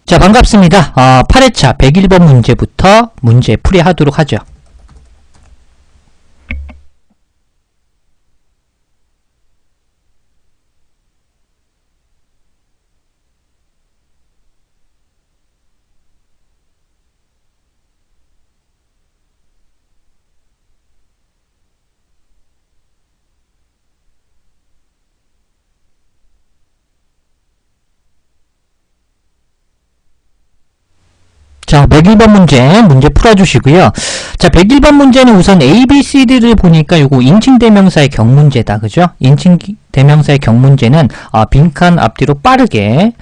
자, 반갑습니다. 8회차 101번 문제부터 문제 풀이하도록 하죠. 자, 101번 문제 풀어주시고요. 자, 101번 문제는 우선 A, B, C, D를 보니까 요거 인칭대명사의 경문제다. 그죠? 인칭대명사의 경문제는 빈칸 앞뒤로 빠르게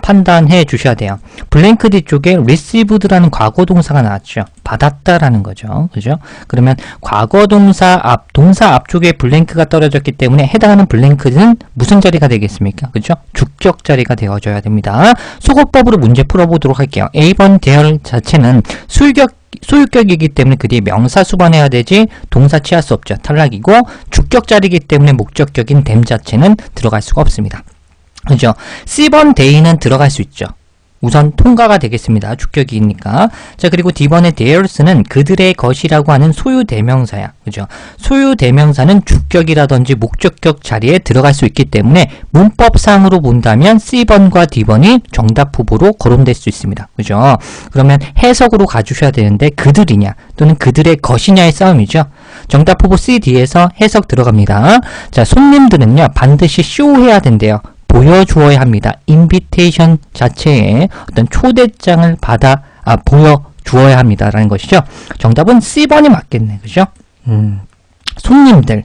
판단해 주셔야 돼요. 블랭크 뒤쪽에 received라는 과거동사가 나왔죠. 받았다라는 거죠. 그죠? 그러면 과거동사 동사 앞쪽에 블랭크가 떨어졌기 때문에 해당하는 블랭크는 무슨 자리가 되겠습니까? 그죠? 주격 자리가 되어줘야 됩니다. 소거법으로 문제 풀어보도록 할게요. A번 대열 자체는 소유격이기 때문에 그 뒤에 명사 수반해야 되지 동사 취할 수 없죠. 탈락이고 주격 자리이기 때문에 목적격인 them 자체는 들어갈 수가 없습니다. 그죠? C번 day는 들어갈 수 있죠. 우선 통과가 되겠습니다. 주격이니까. 자, 그리고 D번의 theirs는 그들의 것이라고 하는 소유대명사야. 그죠? 소유대명사는 주격이라든지 목적격 자리에 들어갈 수 있기 때문에 문법상으로 본다면 C번과 D번이 정답 후보로 거론될 수 있습니다. 그죠? 그러면 해석으로 가주셔야 되는데 그들이냐 또는 그들의 것이냐의 싸움이죠. 정답 후보 C, D에서 해석 들어갑니다. 자, 손님들은요 반드시 쇼해야 된대요. 보여주어야 합니다. 인비테이션 자체에 어떤 초대장을 보여주어야 합니다라는 것이죠. 정답은 C번이 맞겠네. 그죠? 손님들,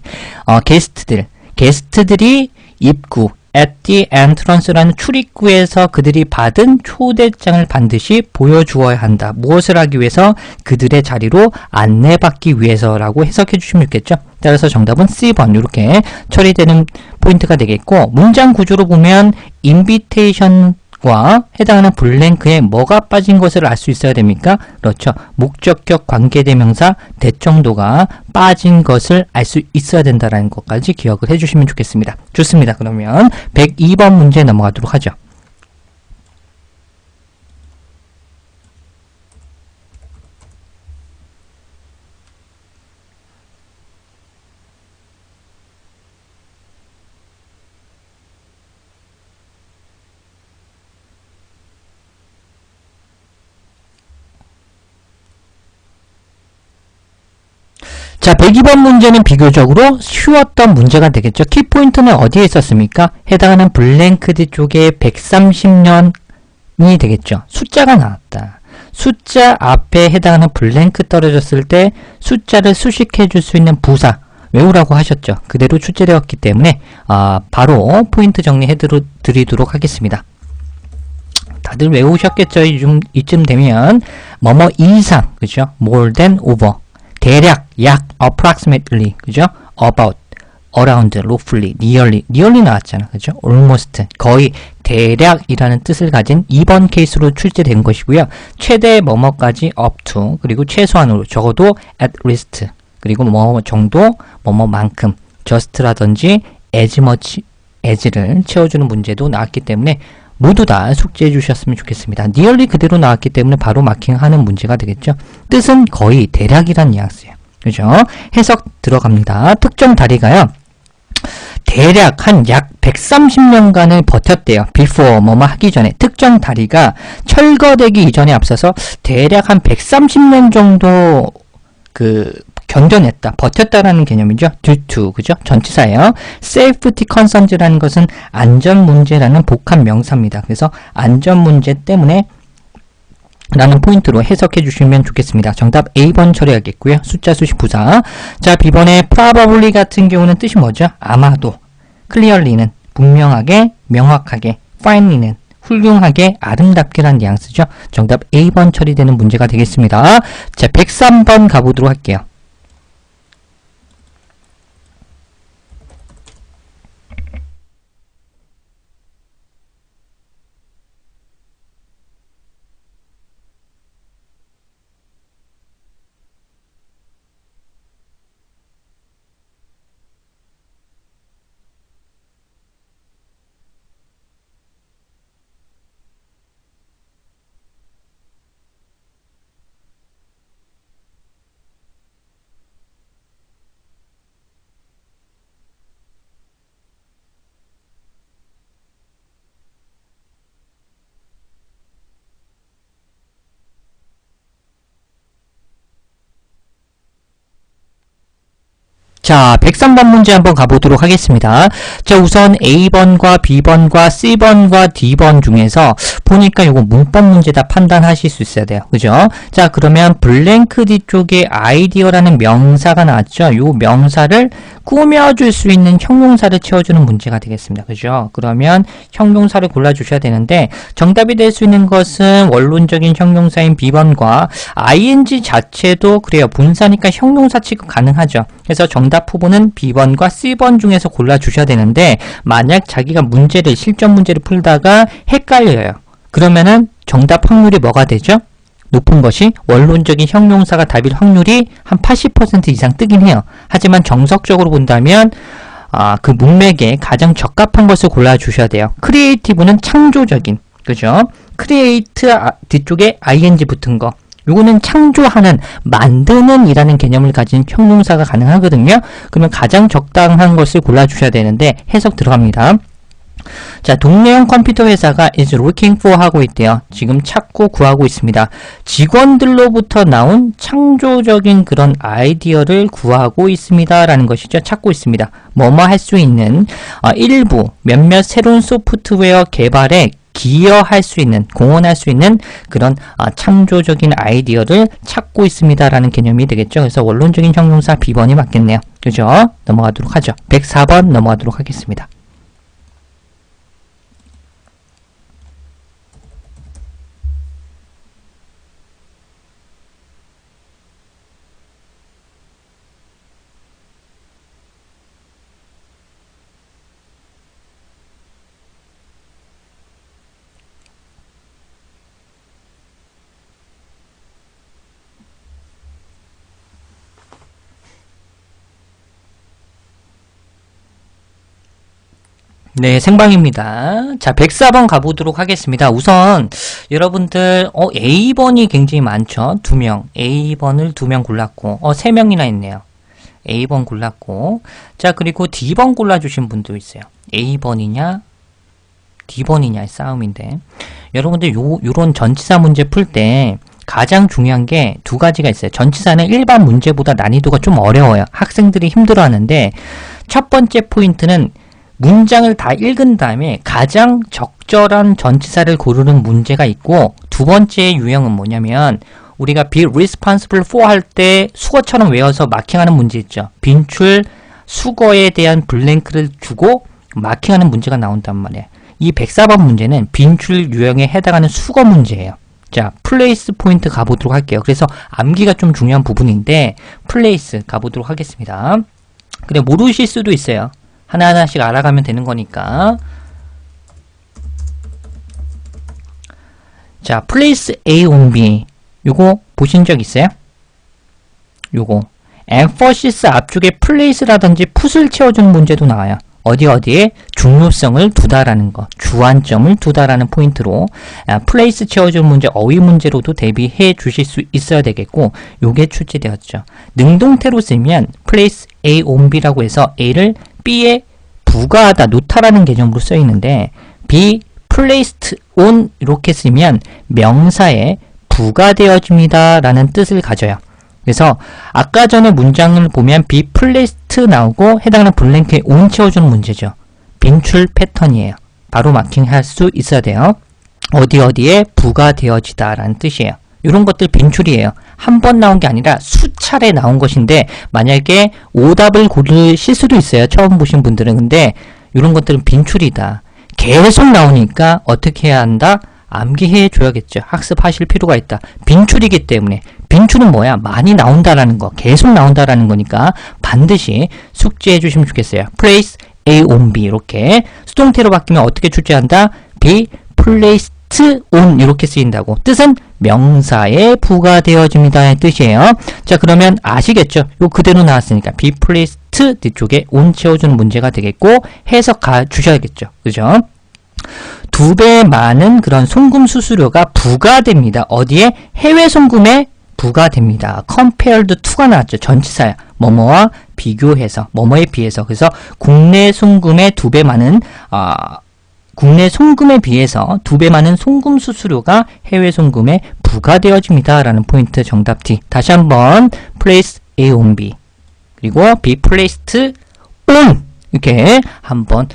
게스트들이 입구, at the entrance라는 출입구에서 그들이 받은 초대장을 반드시 보여주어야 한다. 무엇을 하기 위해서? 그들의 자리로 안내받기 위해서라고 해석해 주시면 좋겠죠. 따라서 정답은 C번 이렇게 처리되는 포인트가 되겠고, 문장 구조로 보면 invitation과 해당하는 블랭크에 뭐가 빠진 것을 알 수 있어야 됩니까? 그렇죠. 목적격 관계대명사 대정도가 빠진 것을 알 수 있어야 된다는 것까지 기억을 해주시면 좋겠습니다. 좋습니다. 그러면 102번 문제 넘어가도록 하죠. 자, 102번 문제는 비교적으로 쉬웠던 문제가 되겠죠. 키포인트는 어디에 있었습니까? 해당하는 블랭크 뒤쪽에 130년이 되겠죠. 숫자가 나왔다. 숫자 앞에 해당하는 블랭크 떨어졌을 때 숫자를 수식해 줄 수 있는 부사 외우라고 하셨죠. 그대로 출제되었기 때문에 바로 포인트 정리해 드리도록 하겠습니다. 다들 외우셨겠죠. 이쯤 되면 뭐뭐 이상, 그죠? more than over. 대략, 약, approximately, 그죠? about, around, roughly, nearly 나왔잖아, 그죠? almost, 거의, 대략이라는 뜻을 가진 2번 케이스로 출제된 것이고요. 최대 뭐뭐까지 up to, 그리고 최소한으로 적어도 at least, 그리고 뭐 정도, 뭐뭐만큼, just라든지 as much as를 채워주는 문제도 나왔기 때문에 모두 다 숙지해 주셨으면 좋겠습니다. nearly 그대로 나왔기 때문에 바로 마킹하는 문제가 되겠죠. 뜻은 거의 대략이란 뉘앙스예요. 그죠? 해석 들어갑니다. 특정 다리가요. 대략 한 약 130년간을 버텼대요. before 뭐뭐 하기 전에. 특정 다리가 철거되기 이전에 앞서서 대략 한 130년 정도 견뎌냈다, 버텼다라는 개념이죠. due to, 그죠? 전치사예요. safety concerns라는 것은 안전 문제라는 복합 명사입니다. 그래서 안전 문제 때문에 라는 포인트로 해석해 주시면 좋겠습니다. 정답 A번 처리하겠고요. 숫자 수식 부사. 자, B번에 probably 같은 경우는 뜻이 뭐죠? 아마도. clearly는 분명하게, 명확하게. finely는 훌륭하게, 아름답게란 뉘앙스죠. 정답 A번 처리되는 문제가 되겠습니다. 자, 103번 가보도록 할게요. 자, 103번 문제 한번 가보도록 하겠습니다. 자, 우선 A번과 B번과 C번과 D번 중에서 보니까 이거 문법 문제다 판단하실 수 있어야 돼요. 그죠? 자, 그러면 블랭크 뒤쪽에 아이디어라는 명사가 나왔죠? 요 명사를 꾸며줄 수 있는 형용사를 채워주는 문제가 되겠습니다. 그죠? 그러면 형용사를 골라주셔야 되는데 정답이 될 수 있는 것은 원론적인 형용사인 B번과 ing 자체도 그래요. 분사니까 형용사 취급 가능하죠. 그래서 정답 후보는 B번과 C번 중에서 골라주셔야 되는데 만약 자기가 문제를 실전 문제를 풀다가 헷갈려요. 그러면은 정답 확률이 뭐가 되죠? 높은 것이 원론적인 형용사가 답일 확률이 한 80% 이상 뜨긴 해요. 하지만 정석적으로 본다면 그 문맥에 가장 적합한 것을 골라주셔야 돼요. 크리에이티브는 창조적인, 그죠? 크리에이트 뒤쪽에 ing 붙은 거. 요거는 창조하는, 만드는 이라는 개념을 가진 형용사가 가능하거든요. 그러면 가장 적당한 것을 골라주셔야 되는데 해석 들어갑니다. 자, 동네형 컴퓨터 회사가 is looking for 하고 있대요. 지금 찾고 구하고 있습니다. 직원들로부터 나온 창조적인 그런 아이디어를 구하고 있습니다. 라는 것이죠. 찾고 있습니다. 뭐뭐 할 수 있는 일부 몇몇 새로운 소프트웨어 개발에 기여할 수 있는, 공헌할 수 있는 그런 창조적인 아이디어를 찾고 있습니다. 라는 개념이 되겠죠. 그래서 원론적인 형용사 B번이 맞겠네요. 그죠? 넘어가도록 하죠. 104번 넘어가도록 하겠습니다. 네, 생방입니다. 자, 104번 가보도록 하겠습니다. 우선 여러분들 A번이 굉장히 많죠. 2명. A번을 2명 골랐고 3명이나 있네요. A번 골랐고 자, 그리고 D번 골라주신 분도 있어요. A번이냐 D번이냐의 싸움인데 여러분들 요런 전치사 문제 풀 때 가장 중요한 게 두 가지가 있어요. 전치사는 일반 문제보다 난이도가 좀 어려워요. 학생들이 힘들어하는데 첫 번째 포인트는 문장을 다 읽은 다음에 가장 적절한 전치사를 고르는 문제가 있고 두 번째 유형은 뭐냐면 우리가 be responsible for 할 때 수거처럼 외워서 마킹하는 문제 있죠. 빈출, 수거에 대한 블랭크를 주고 마킹하는 문제가 나온단 말이에요. 이 104번 문제는 빈출 유형에 해당하는 수거 문제예요. 자, 플레이스 포인트 가보도록 할게요. 그래서 암기가 좀 중요한 부분인데 플레이스 가보도록 하겠습니다. 근데 모르실 수도 있어요. 하나하나씩 알아가면 되는 거니까. 자, place A on B. 요거 보신 적 있어요? 요거. emphasis 앞쪽에 place라든지 put을 채워주는 문제도 나와요. 어디에 중요성을 두다라는 거, 주안점을 두다라는 포인트로 place 채워주는 문제, 어휘 문제로도 대비해 주실 수 있어야 되겠고 요게 출제되었죠. 능동태로 쓰면 place A on B라고 해서 A를 B에 부가하다, 놓다라는 개념으로 쓰이는데 be placed on 이렇게 쓰면 명사에 부가되어집니다 라는 뜻을 가져요. 그래서 아까 전에 문장을 보면 be placed 나오고 해당하는 블랭크에 on 채워주는 문제죠. 빈출 패턴이에요. 바로 마킹할 수 있어야 돼요. 어디에 부가되어지다 라는 뜻이에요. 이런 것들 빈출이에요. 한 번 나온 게 아니라 수차례 나온 것인데 만약에 오답을 고르실 수도 있어요. 처음 보신 분들은. 근데 이런 것들은 빈출이다. 계속 나오니까 어떻게 해야 한다? 암기해 줘야겠죠. 학습하실 필요가 있다. 빈출이기 때문에. 빈출은 뭐야? 많이 나온다라는 거. 계속 나온다라는 거니까 반드시 숙지해 주시면 좋겠어요. place A on B 이렇게 수동태로 바뀌면 어떻게 출제한다? be placed on 이렇게 쓰인다고. 뜻은 명사에 부가되어집니다의 뜻이에요. 자, 그러면 아시겠죠? 요 그대로 나왔으니까 be placed 뒤쪽에 on 채워주는 문제가 되겠고 해석 주셔야겠죠. 그죠? 2배 많은 그런 송금 수수료가 부과됩니다. 어디에? 해외 송금에 부과됩니다. compared to가 나왔죠. 전치사야. 뭐뭐와 비교해서, 뭐뭐에 비해서. 그래서 국내 송금의 2배 많은 국내 송금에 비해서 2배 많은 송금 수수료가 해외 송금에 부과되어집니다. 라는 포인트 정답 D. 다시 한번 place A on B. 그리고 be placed on 이렇게 한번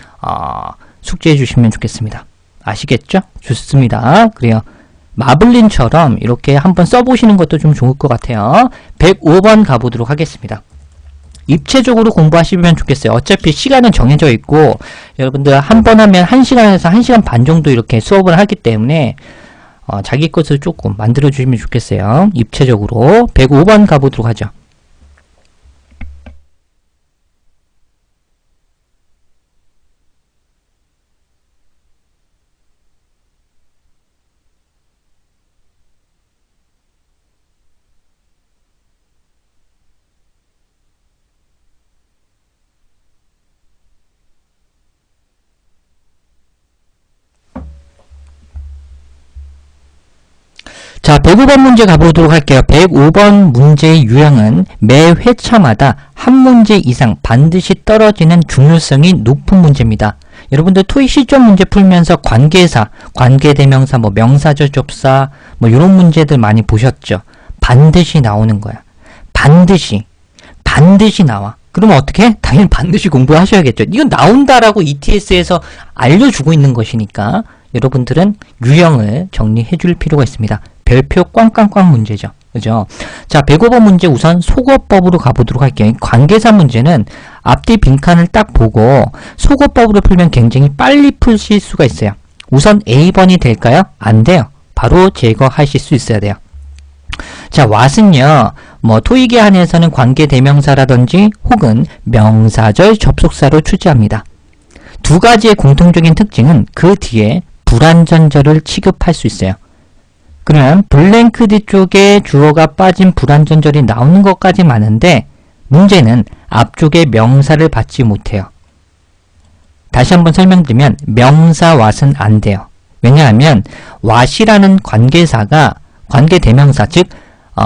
숙지해 주시면 좋겠습니다. 아시겠죠? 좋습니다. 그래요. 마블린처럼 이렇게 한번 써보시는 것도 좀 좋을 것 같아요. 105번 가보도록 하겠습니다. 입체적으로 공부하시면 좋겠어요. 어차피 시간은 정해져 있고 여러분들 한 번 하면 1시간에서 1시간 반 정도 이렇게 수업을 하기 때문에 자기 것을 조금 만들어 주시면 좋겠어요. 입체적으로 105번 가보도록 하죠. 자, 105번 문제 가보도록 할게요. 105번 문제의 유형은 매 회차마다 한 문제 이상 반드시 떨어지는 중요성이 높은 문제입니다. 여러분들 토익 시점 문제 풀면서 관계사, 관계대명사, 명사절 접사 이런 문제들 많이 보셨죠? 반드시 나오는 거야. 반드시 나와. 그러면 어떻게? 당연히 반드시 공부하셔야겠죠. 이건 나온다라고 ETS에서 알려주고 있는 것이니까 여러분들은 유형을 정리해 줄 필요가 있습니다. 별표 꽝꽝꽝 문제죠. 그죠? 자, 105번 문제 우선 속어법으로 가보도록 할게요. 관계사 문제는 앞뒤 빈칸을 딱 보고 속어법으로 풀면 굉장히 빨리 풀실 수가 있어요. 우선 A번이 될까요? 안 돼요. 바로 제거하실 수 있어야 돼요. 자, what은요, 토익에 한해서는 관계대명사라든지 혹은 명사절 접속사로 출제합니다. 두 가지의 공통적인 특징은 그 뒤에 불완전절을 취급할 수 있어요. 그러면 블랭크 뒤쪽에 주어가 빠진 불완전절이 나오는 것까지 많은데 문제는 앞쪽에 명사를 받지 못해요. 다시 한번 설명드리면 명사 what은 안 돼요. 왜냐하면 what이라는 관계사가 관계대명사, 즉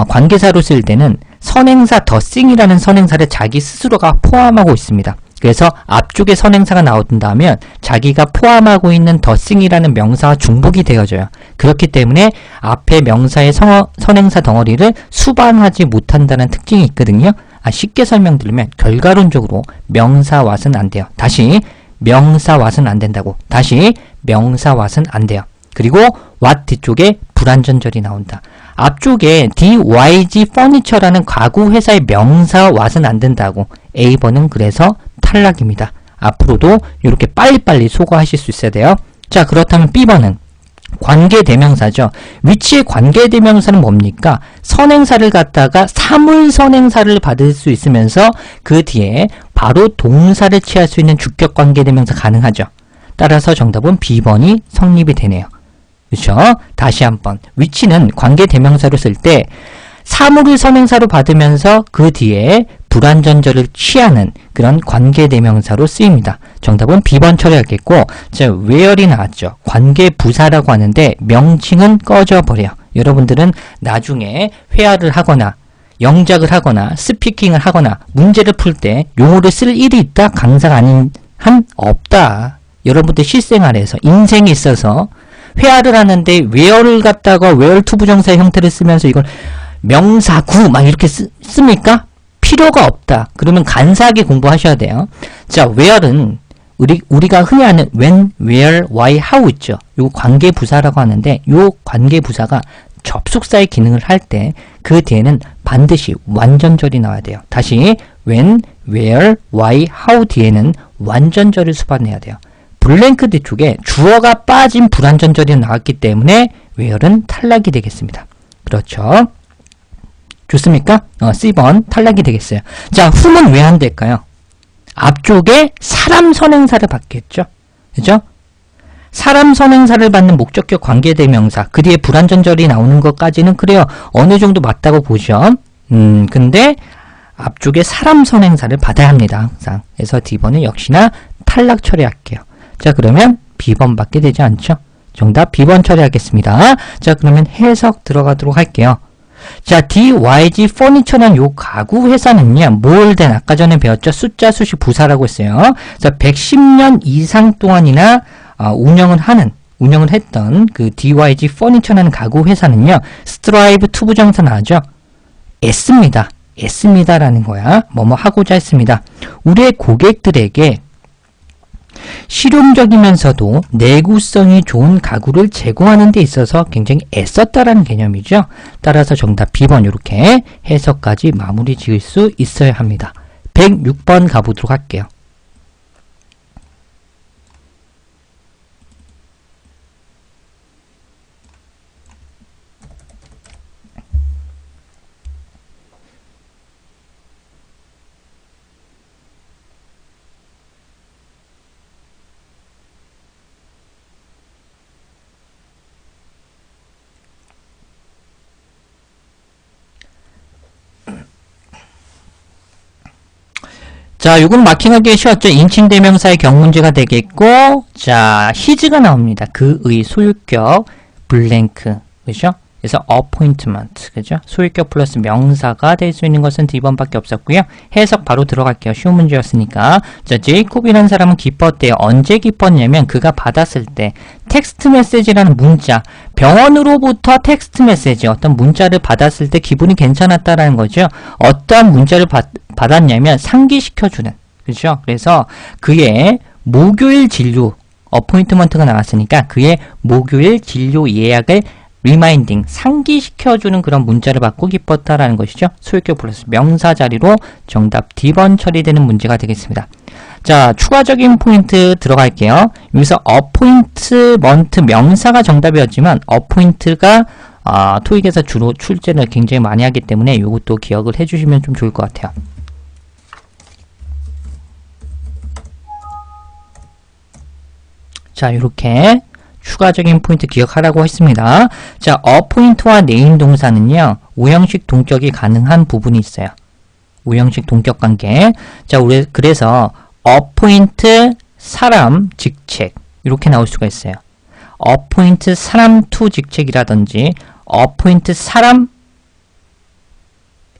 관계사로 쓸 때는 선행사 더싱이라는 선행사를 자기 스스로가 포함하고 있습니다. 그래서 앞쪽에 선행사가 나온다면 자기가 포함하고 있는 더싱이라는 명사와 중복이 되어져요. 그렇기 때문에 앞에 명사의 선행사 덩어리를 수반하지 못한다는 특징이 있거든요. 쉽게 설명드리면 결과론적으로 명사 what은 안 돼요. 다시 명사 what은 안 된다고. 다시 명사 what은 안 돼요. 그리고 what 뒤쪽에 불완전절이 나온다. 앞쪽에 DYG Furniture라는 가구 회사의 명사 what은 안 된다고. A번은 그래서 탈락입니다. 앞으로도 이렇게 빨리빨리 소거하실 수 있어야 돼요. 자, 그렇다면 B번은 관계대명사죠. 위치의 관계대명사는 뭡니까? 선행사를 갖다가 사물선행사를 받을 수 있으면서 그 뒤에 바로 동사를 취할 수 있는 주격 관계대명사 가능하죠. 따라서 정답은 B번이 성립이 되네요. 그렇죠? 다시 한번 위치는 관계대명사로 쓸 때 사물을 선행사로 받으면서 그 뒤에 불완전절을 취하는 그런 관계대명사로 쓰입니다. 정답은 B번 처리하겠고, 자, where이 나왔죠. 관계부사라고 하는데 명칭은 꺼져버려요. 여러분들은 나중에 회화를 하거나 영작을 하거나 스피킹을 하거나 문제를 풀 때 용어를 쓸 일이 있다? 강사가 아닌 한 없다. 여러분들 실생활에서 인생에 있어서 회화를 하는데 where를 갖다가 where to 부정사의 형태를 쓰면서 이걸 명사구 막 이렇게 씁니까? 필요가 없다. 그러면 간사하게 공부하셔야 돼요. 자, where는 우리가 흔히 아는 when, where, why, how 있죠. 요 관계부사라고 하는데 요 관계부사가 접속사의 기능을 할 때 그 뒤에는 반드시 완전절이 나와야 돼요. 다시 when, where, why, how 뒤에는 완전절을 수반해야 돼요. 블랭크 뒤쪽에 주어가 빠진 불완전절이 나왔기 때문에 where는 탈락이 되겠습니다. 그렇죠? 좋습니까? C번 탈락이 되겠어요. 자, whom은 왜 안 될까요? 앞쪽에 사람 선행사를 받겠죠? 그죠? 사람 선행사를 받는 목적격 관계대명사, 그 뒤에 불완전절이 나오는 것까지는 그래요. 어느 정도 맞다고 보죠. 근데 앞쪽에 사람 선행사를 받아야 합니다. 항상. 그래서 D번은 역시나 탈락 처리할게요. 자, 그러면 B번밖에 되지 않죠? 정답 B번 처리하겠습니다. 자, 그러면 해석 들어가도록 할게요. 자, DYG Furniture는 요 가구 회사는요, 몰된 아까 전에 배웠죠? 숫자 수식 부사라고 했어요. 자, 110년 이상 동안이나 운영을 했던 그 DYG Furniture라는 가구 회사는요, 스트라이브 투 부정사 나오죠? S입니다. 애씁니다라는 거야. 뭐뭐 하고자 했습니다. 우리의 고객들에게 실용적이면서도 내구성이 좋은 가구를 제공하는 데 있어서 굉장히 애썼다라는 개념이죠. 따라서 정답 B번 이렇게 해석까지 마무리 지을 수 있어야 합니다. 106번 가보도록 할게요. 자, 요건 마킹하기 쉬웠죠. 인칭 대명사의 경문제가 되겠고, 자, his가 나옵니다. 그의 소유격, 블랭크, 그죠? 그래서 appointment, 그죠? 소유격 플러스 명사가 될 수 있는 것은 D번밖에 없었고요. 해석 바로 들어갈게요. 쉬운 문제였으니까. 자, 제이콥이라는 사람은 기뻤대요. 언제 기뻤냐면 그가 받았을 때 텍스트 메시지라는 문자, 병원으로부터 텍스트 메시지, 어떤 문자를 받았을 때 기분이 괜찮았다라는 거죠. 어떠한 문자를 받았냐면 상기시켜주는, 그죠? 그래서 그의 목요일 진료, 어포인트먼트가 나왔으니까 그의 목요일 진료 예약을 리마인딩, 상기시켜주는 그런 문자를 받고 기뻤다라는 것이죠. 소유격 플러스 명사 자리로 정답 D번 처리되는 문제가 되겠습니다. 자, 추가적인 포인트 들어갈게요. 여기서 어포인트먼트 명사가 정답이었지만 어포인트가 토익에서 주로 출제를 굉장히 많이 하기 때문에 이것도 기억을 해주시면 좀 좋을 것 같아요. 자, 이렇게 추가적인 포인트 기억하라고 했습니다. 자, 어포인트와 네임 동사는요, 우형식 동격이 가능한 부분이 있어요. 우형식 동격 관계. 자, 그래서 어포인트 사람 직책 이렇게 나올 수가 있어요. 어포인트 사람 투 직책이라든지 어포인트 사람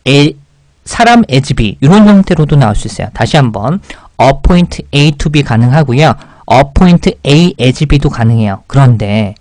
as B 이런 형태로도 나올 수 있어요. 다시 한번 어포인트 A to B 가능하고요. 어포인트 A as B도 가능해요. 그런데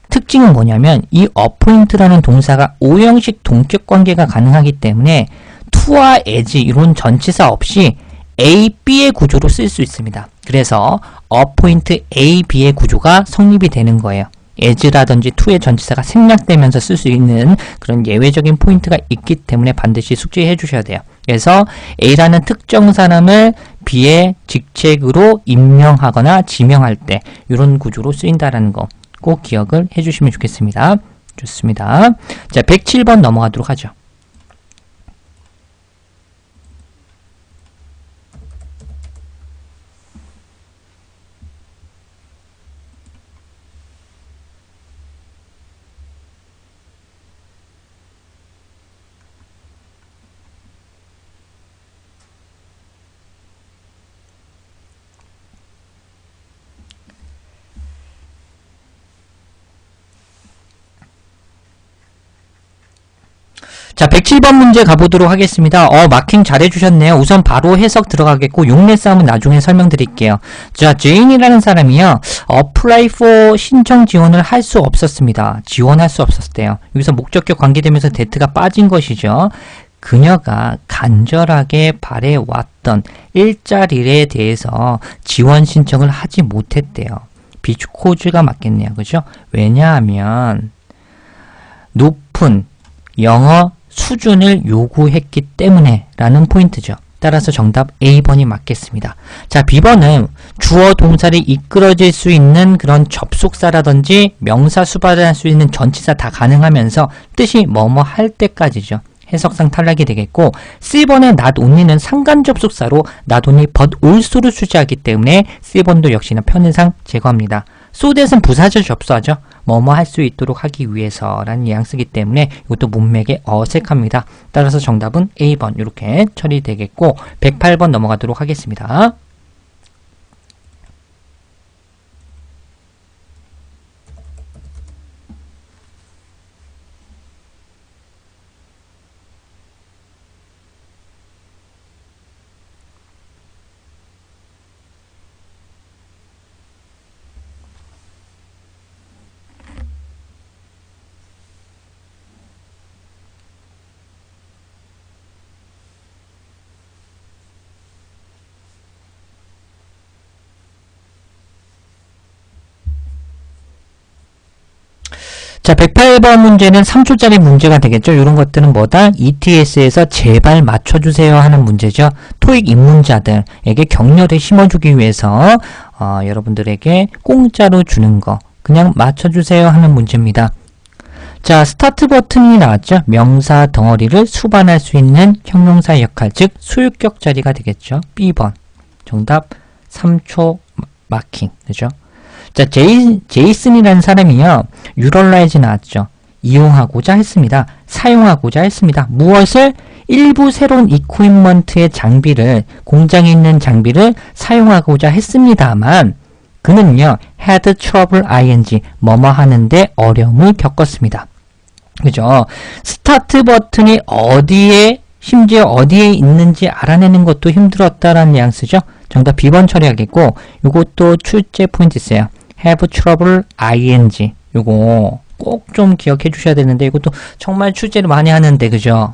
특징은 뭐냐면 이 어포인트라는 동사가 오형식 동격 관계가 가능하기 때문에 to와 as 이런 전치사 없이 A, B의 구조로 쓸 수 있습니다. 그래서 어포인트 A, B의 구조가 성립이 되는 거예요. as라든지 to의 전치사가 생략되면서 쓸 수 있는 그런 예외적인 포인트가 있기 때문에 반드시 숙지해 주셔야 돼요. 그래서 A라는 특정 사람을 B의 직책으로 임명하거나 지명할 때 이런 구조로 쓰인다는 거 꼭 기억을 해주시면 좋겠습니다. 좋습니다. 자, 107번 넘어가도록 하죠. 자, 107번 문제 가보도록 하겠습니다. 마킹 잘해주셨네요. 우선 바로 해석 들어가겠고 용례 싸움은 나중에 설명드릴게요. 자, 제인이라는 사람이요. apply for 신청 지원을 할 수 없었습니다. 지원할 수 없었대요. 여기서 목적격 관계되면서 that가 빠진 것이죠. 그녀가 간절하게 바래왔던 일자리에 대해서 지원 신청을 하지 못했대요. 비코즈가 맞겠네요. 그죠? 왜냐하면 높은 영어 수준을 요구했기 때문에 라는 포인트죠. 따라서 정답 A번이 맞겠습니다. 자, B번은 주어 동사를 이끌어질 수 있는 그런 접속사라든지 명사 수반할 수 있는 전치사 다 가능하면서 뜻이 뭐뭐 할 때까지죠. 해석상 탈락이 되겠고 C번의 not only는 상관 접속사로 not only but also를 수지하기 때문에 C번도 역시나 편의상 제거합니다. so that은 부사절 접수하죠. 뭐뭐 할 수 있도록 하기 위해서라는 뉘앙스이기 때문에 이것도 문맥에 어색합니다. 따라서 정답은 A번 이렇게 처리되겠고 108번 넘어가도록 하겠습니다. 자, 108번 문제는 3초짜리 문제가 되겠죠. 이런 것들은 뭐다? ETS에서 제발 맞춰주세요 하는 문제죠. 토익 입문자들에게 격려를 심어주기 위해서 여러분들에게 공짜로 주는 거 그냥 맞춰주세요 하는 문제입니다. 자, 스타트 버튼이 나왔죠. 명사 덩어리를 수반할 수 있는 형용사의 역할, 즉 수유격 자리가 되겠죠. B번. 정답 3초 마킹. 그죠? 자, 제이슨이라는 사람이요. 유럴라이즈 나왔죠. 이용하고자 했습니다. 사용하고자 했습니다. 무엇을? 일부 새로운 이퀴먼트의 장비를, 공장에 있는 장비를 사용하고자 했습니다만 그는요, had trouble ing, 뭐뭐 하는데 어려움을 겪었습니다. 그죠? 스타트 버튼이 어디에, 심지어 어디에 있는지 알아내는 것도 힘들었다라는 뉘앙스죠. 정답 B번 처리하겠고, 요것도 출제 포인트 있어요. have trouble ing. 요거 꼭 좀 기억해 주셔야 되는데, 이것도 정말 출제를 많이 하는데, 그죠?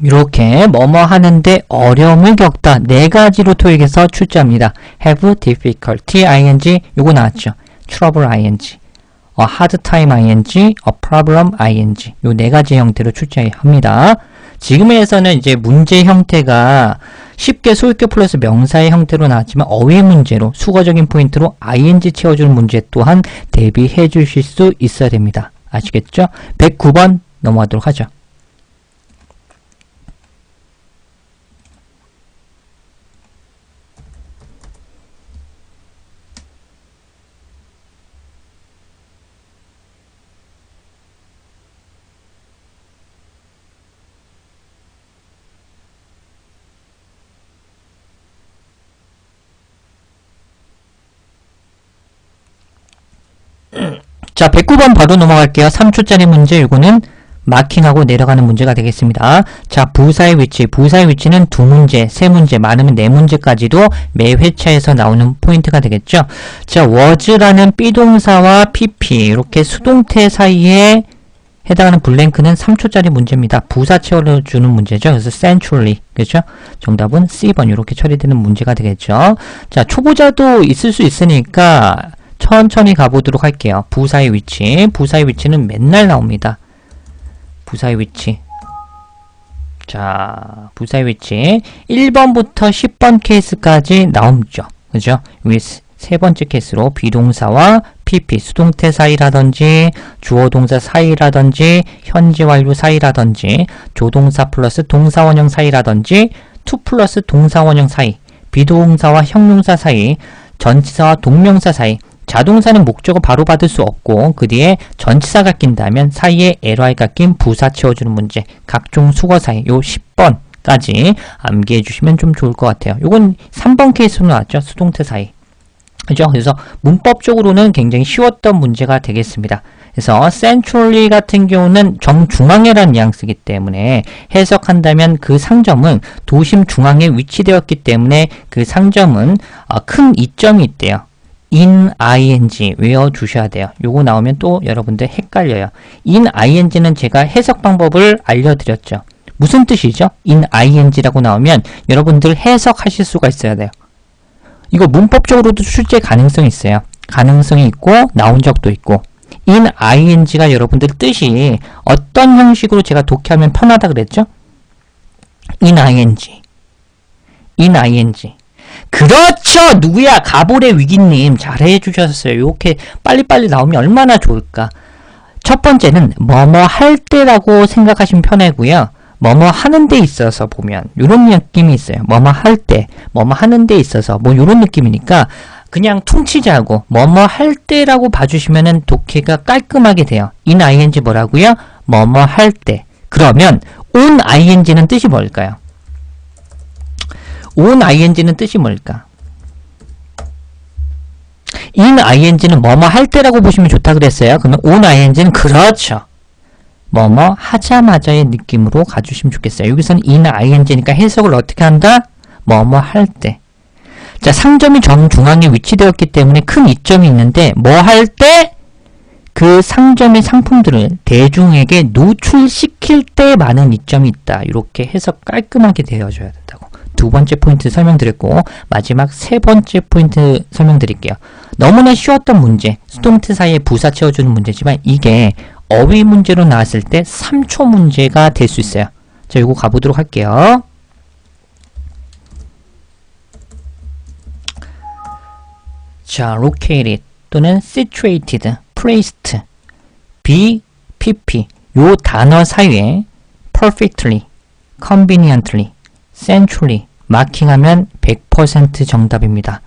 이렇게 뭐뭐 하는데 어려움을 겪다 네 가지로 토익에서 출제합니다. have difficulty ing 요거 나왔죠. trouble ing, a hard time ing, a problem ing 요 네 가지 형태로 출제합니다. 지금에서는 이제 문제 형태가 쉽게 소유격 플러스 명사의 형태로 나왔지만 어휘 문제로 수거적인 포인트로 ing 채워주는 문제 또한 대비해 주실 수 있어야 됩니다. 아시겠죠? 109번 넘어가도록 하죠. 자, 109번 바로 넘어갈게요. 3초짜리 문제, 이거는 마킹하고 내려가는 문제가 되겠습니다. 자, 부사의 위치. 부사의 위치는 2문제, 3문제, 많으면 4문제까지도 매 회차에서 나오는 포인트가 되겠죠. 자, was라는 비동사와 pp, 이렇게 수동태 사이에 해당하는 블랭크는 3초짜리 문제입니다. 부사 채워주는 문제죠. 그래서 centrally, 그렇죠? 정답은 C번, 이렇게 처리되는 문제가 되겠죠. 자, 초보자도 있을 수 있으니까 천천히 가보도록 할게요. 부사의 위치. 부사의 위치는 맨날 나옵니다. 부사의 위치. 자, 부사의 위치. 1번부터 10번 케이스까지 나오죠. 그죠? 위에 세 번째 케이스로 비동사와 PP, 수동태 사이라든지, 주어 동사 사이라든지, 현재 완료 사이라든지, 조동사 플러스 동사 원형 사이라든지, to 플러스 동사 원형 사이, 비동사와 형용사 사이, 전치사와 동명사 사이, 자동사는 목적어 바로 받을 수 없고 그 뒤에 전치사가 낀다면 사이에 ly가 낀 부사 채워주는 문제, 각종 수거 사이, 요 10번까지 암기해 주시면 좀 좋을 것 같아요. 요건 3번 케이스로 나왔죠. 수동태 사이. 그죠? 그래서 문법적으로는 굉장히 쉬웠던 문제가 되겠습니다. 그래서 centrally 같은 경우는 정중앙에라는 뉘앙스이기 때문에 해석한다면 그 상점은 도심 중앙에 위치되었기 때문에 그 상점은 큰 이점이 있대요. in ing 외워주셔야 돼요. 요거 나오면 또 여러분들 헷갈려요. in ing는 제가 해석 방법을 알려드렸죠. 무슨 뜻이죠? in ing라고 나오면 여러분들 해석하실 수가 있어야 돼요. 이거 문법적으로도 출제 가능성이 있어요. 가능성이 있고 나온 적도 있고. in ing가 여러분들 뜻이 어떤 형식으로 제가 독해하면 편하다 그랬죠? in ing. in ing. 그렇죠! 누구야? 가볼의 위기님 잘해 주셨어요. 이렇게 빨리빨리 나오면 얼마나 좋을까? 첫 번째는 뭐뭐 할 때라고 생각하시면 편하고요. 뭐뭐 하는 데 있어서 보면 이런 느낌이 있어요. 뭐뭐 할 때, 뭐뭐 하는 데 있어서 뭐 이런 느낌이니까 그냥 퉁치지 않고 뭐뭐 할 때라고 봐주시면은 독해가 깔끔하게 돼요. in ing 뭐라고요? 뭐뭐 할 때. 그러면 on ing는 뜻이 뭘까요? on ing는 뜻이 뭘까? in ing는 뭐뭐 할 때라고 보시면 좋다 그랬어요. 그러면 on ing는 그렇죠. 뭐뭐 하자마자의 느낌으로 가주시면 좋겠어요. 여기서는 in ing니까 해석을 어떻게 한다? 뭐뭐 할 때. 자, 상점이 정중앙에 위치되었기 때문에 큰 이점이 있는데 뭐 할 때? 그 상점의 상품들을 대중에게 노출시킬 때 많은 이점이 있다. 이렇게 해석 깔끔하게 되어줘야 된다고. 두 두 번째 포인트 설명드렸고 마지막 세 번째 포인트 설명드릴게요. 너무나 쉬웠던 문제, 수동태 사이에 부사 채워주는 문제지만 이게 어휘 문제로 나왔을 때 3초 문제가 될 수 있어요. 자, 이거 가보도록 할게요. 자, located 또는 situated, placed, be, pp 요 단어 사이에 perfectly, conveniently, centrally 마킹하면 100% 정답입니다.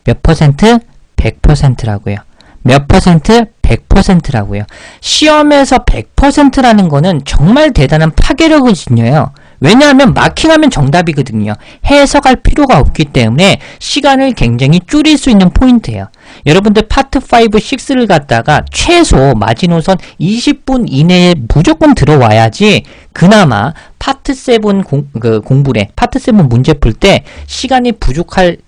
몇 퍼센트? 100%라고요. 몇 퍼센트? 100%라고요. 시험에서 100%라는 거는 정말 대단한 파괴력을 지녀요. 왜냐하면 마킹하면 정답이거든요. 해석할 필요가 없기 때문에 시간을 굉장히 줄일 수 있는 포인트예요. 여러분들 파트 5, 6를 갖다가 최소 마지노선 20분 이내에 무조건 들어와야지 그나마 파트 7 공부래. 파트 7 문제 풀 때 시간이 부족할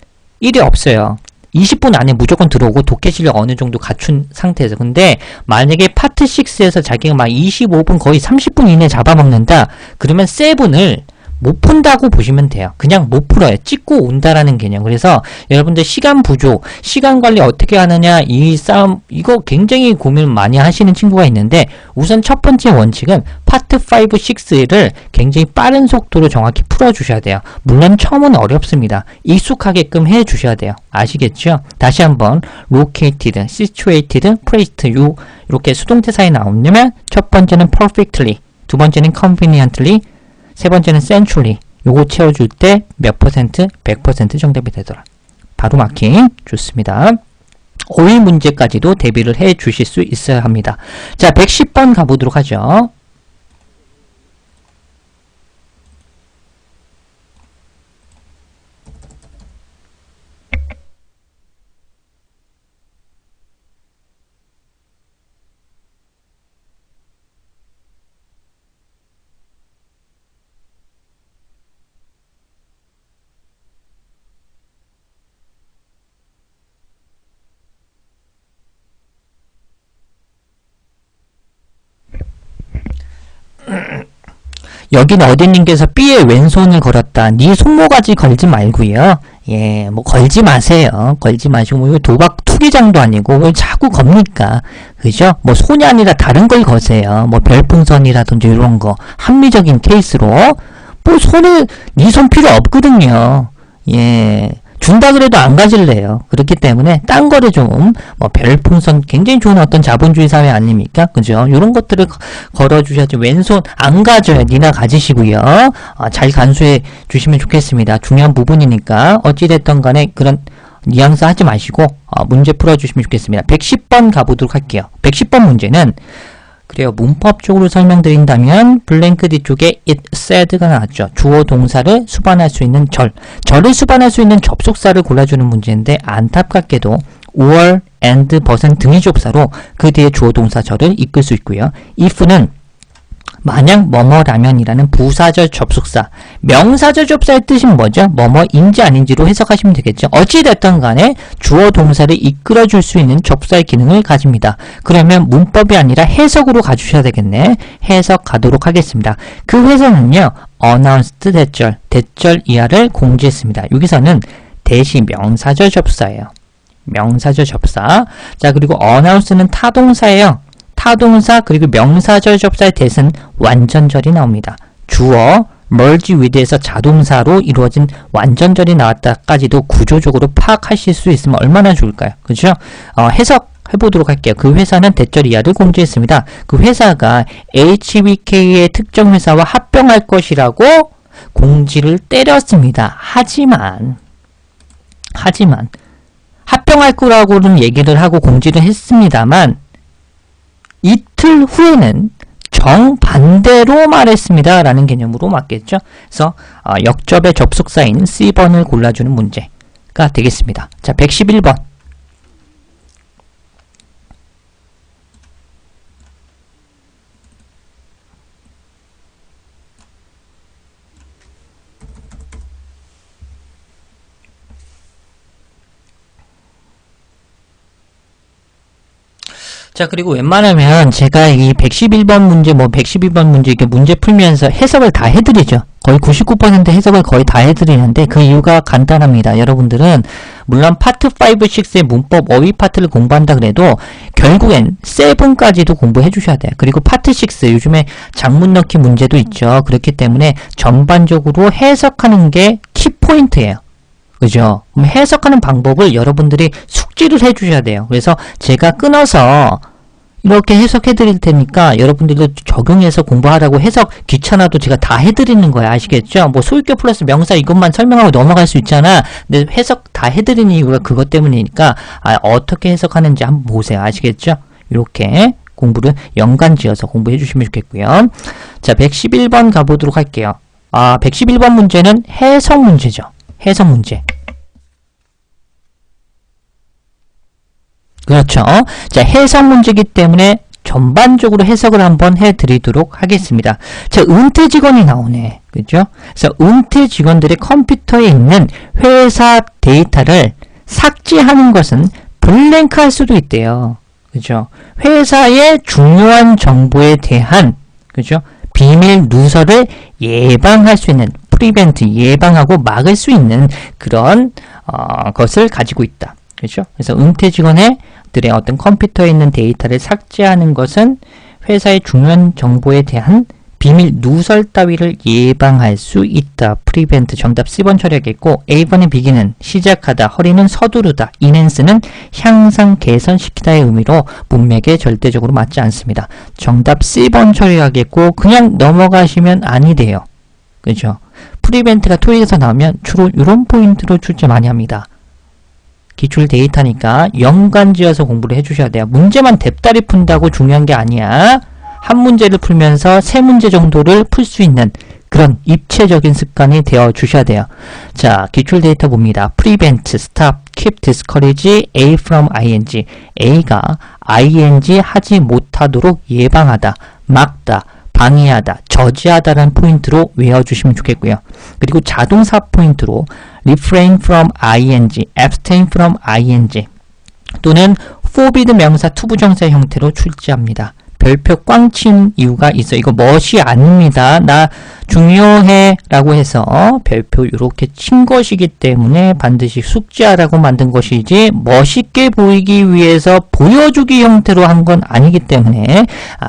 일이 없어요. 20분 안에 무조건 들어오고 독해 실력 어느 정도 갖춘 상태에서. 근데 만약에 파트 6에서 자기가 막 25분 거의 30분 이내에 잡아먹는다. 그러면 7을 못 푼다고 보시면 돼요. 그냥 못 풀어요. 찍고 온다라는 개념. 그래서 여러분들 시간 부족, 시간 관리 어떻게 하느냐 이 싸움 이거 굉장히 고민 많이 하시는 친구가 있는데 우선 첫 번째 원칙은 파트 5, 6를 굉장히 빠른 속도로 정확히 풀어주셔야 돼요. 물론 처음은 어렵습니다. 익숙하게끔 해주셔야 돼요. 아시겠죠? 다시 한번 located, situated, placed 이렇게 수동태 사이 나오려면 첫 번째는 perfectly, 두 번째는 conveniently, 세 번째는 centrally. 요거 채워줄 때 몇 퍼센트? 100% 정답이 되더라. 바로 마킹. 좋습니다. 어휘 문제까지도 대비를 해 주실 수 있어야 합니다. 자, 110번 가보도록 하죠. 여기는 어디님께서 B에 왼손을 걸었다. 네 손모가지 걸지 말고요. 예, 뭐 걸지 마세요. 걸지 마시고 뭐 도박 투기장도 아니고 왜 자꾸 겁니까? 그죠? 뭐 손이 아니라 다른 걸 거세요. 뭐 별풍선이라든지 이런 거 합리적인 케이스로 뭐 손을 네 손 필요 없거든요. 예. 준다 그래도 안 가질래요. 그렇기 때문에 딴 거를 좀 뭐 별풍선 굉장히 좋은 어떤 자본주의 사회 아닙니까? 그죠? 이런 것들을 걸어주셔야지. 왼손 안 가져요. 니나 가지시고요. 잘 간수해 주시면 좋겠습니다. 중요한 부분이니까 어찌됐든 간에 그런 뉘앙스 하지 마시고 문제 풀어주시면 좋겠습니다. 110번 가보도록 할게요. 110번 문제는 그래요. 문법적으로 설명드린다면 블랭크 뒤쪽에 it said가 나왔죠. 주어 동사를 수반할 수 있는 절을 수반할 수 있는 접속사를 골라주는 문제인데 안타깝게도 or, and, but은 등위 접사로 그 뒤에 주어 동사 절을 이끌 수 있고요. if는 만약 뭐뭐라면이라는 부사절 접속사, 명사절 접사의 뜻은 뭐죠? 뭐뭐인지 아닌지로 해석하시면 되겠죠. 어찌됐든 간에 주어 동사를 이끌어줄 수 있는 접사의 기능을 가집니다. 그러면 문법이 아니라 해석으로 가주셔야 되겠네. 해석 가도록 하겠습니다. 그 회사는요. announced 대절 이하를 공지했습니다. 여기서는 대시 명사절 접사예요. 명사절 접사. 자, 그리고 announce는 타동사예요. 타동사 그리고 명사절 접사의 대신 완전절이 나옵니다. 주어 merge with에서 자동사로 이루어진 완전절이 나왔다까지도 구조적으로 파악하실 수 있으면 얼마나 좋을까요? 그렇죠? 해석해보도록 할게요. 그 회사는 대절 이하를 공지했습니다. 그 회사가 HBK의 특정 회사와 합병할 것이라고 공지를 때렸습니다. 하지만 합병할 거라고는 얘기를 하고 공지를 했습니다만 이틀 후에는 정반대로 말했습니다. 라는 개념으로 맞겠죠. 그래서 역접의 접속사인 C번을 골라주는 문제가 되겠습니다. 자, 111번. 자, 그리고 웬만하면 제가 이 111번 문제, 112번 문제 이렇게 문제 풀면서 해석을 다 해드리죠. 거의 99% 해석을 거의 다 해드리는데 그 이유가 간단합니다. 여러분들은 물론 파트 5, 6의 문법 어휘 파트를 공부한다 그래도 결국엔 7까지도 공부해 주셔야 돼요. 그리고 파트 6 요즘에 작문 넣기 문제도 있죠. 그렇기 때문에 전반적으로 해석하는 게 키포인트예요. 그죠? 그럼 해석하는 방법을 여러분들이 숙지를 해 주셔야 돼요. 그래서 제가 끊어서 이렇게 해석해 드릴 테니까 여러분들도 적용해서 공부하라고 해석 귀찮아도 제가 다 해드리는 거예요. 아시겠죠? 뭐 소유격 플러스 명사 이것만 설명하고 넘어갈 수 있잖아. 근데 해석 다 해드리는 이유가 그것 때문이니까 어떻게 해석하는지 한번 보세요. 아시겠죠? 이렇게 공부를 연관지어서 공부해 주시면 좋겠고요. 자, 111번 가보도록 할게요. 111번 문제는 해석 문제죠. 해석 문제. 그렇죠. 자, 해석 문제이기 때문에 전반적으로 해석을 한번 해드리도록 하겠습니다. 자, 은퇴 직원이 나오네. 그죠? 그래서 은퇴 직원들의 컴퓨터에 있는 회사 데이터를 삭제하는 것은 블랭크 할 수도 있대요. 그죠? 회사의 중요한 정보에 대한, 그죠? 비밀 누설을 예방할 수 있는, 프리벤트, 예방하고 막을 수 있는 그런, 것을 가지고 있다. 그죠? 그래서 은퇴 직원들의 어떤 컴퓨터에 있는 데이터를 삭제하는 것은 회사의 중요한 정보에 대한 비밀 누설 따위를 예방할 수 있다. 프리벤트 정답 C번 처리하겠고 A번의 비기는 시작하다, 허리는 서두르다, 인핸스는 향상, 개선시키다의 의미로 문맥에 절대적으로 맞지 않습니다. 정답 C번 처리하겠고 그냥 넘어가시면 아니 돼요. 그죠? 프리벤트가 토익에서 나오면 주로 이런 포인트로 출제 많이 합니다. 기출 데이터니까 연관지어서 공부를 해주셔야 돼요. 문제만 뎁다리 푼다고 중요한 게 아니야. 한 문제를 풀면서 3문제 정도를 풀 수 있는 그런 입체적인 습관이 되어 주셔야 돼요. 자, 기출 데이터 봅니다. prevent, stop, keep, discourage, A from ing. A가 ing 하지 못하도록 예방하다, 막다, 방해하다, 저지하다라는 포인트로 외워주시면 좋겠고요. 그리고 자동사 포인트로 refrain from ing, abstain from ing 또는 forbid 명사 투부정사 형태로 출제합니다. 별표 꽝 친 이유가 있어요. 이거 멋이 아닙니다. 나 중요해 라고 해서 별표 이렇게 친 것이기 때문에 반드시 숙지하라고 만든 것이지 멋있게 보이기 위해서 보여주기 형태로 한 건 아니기 때문에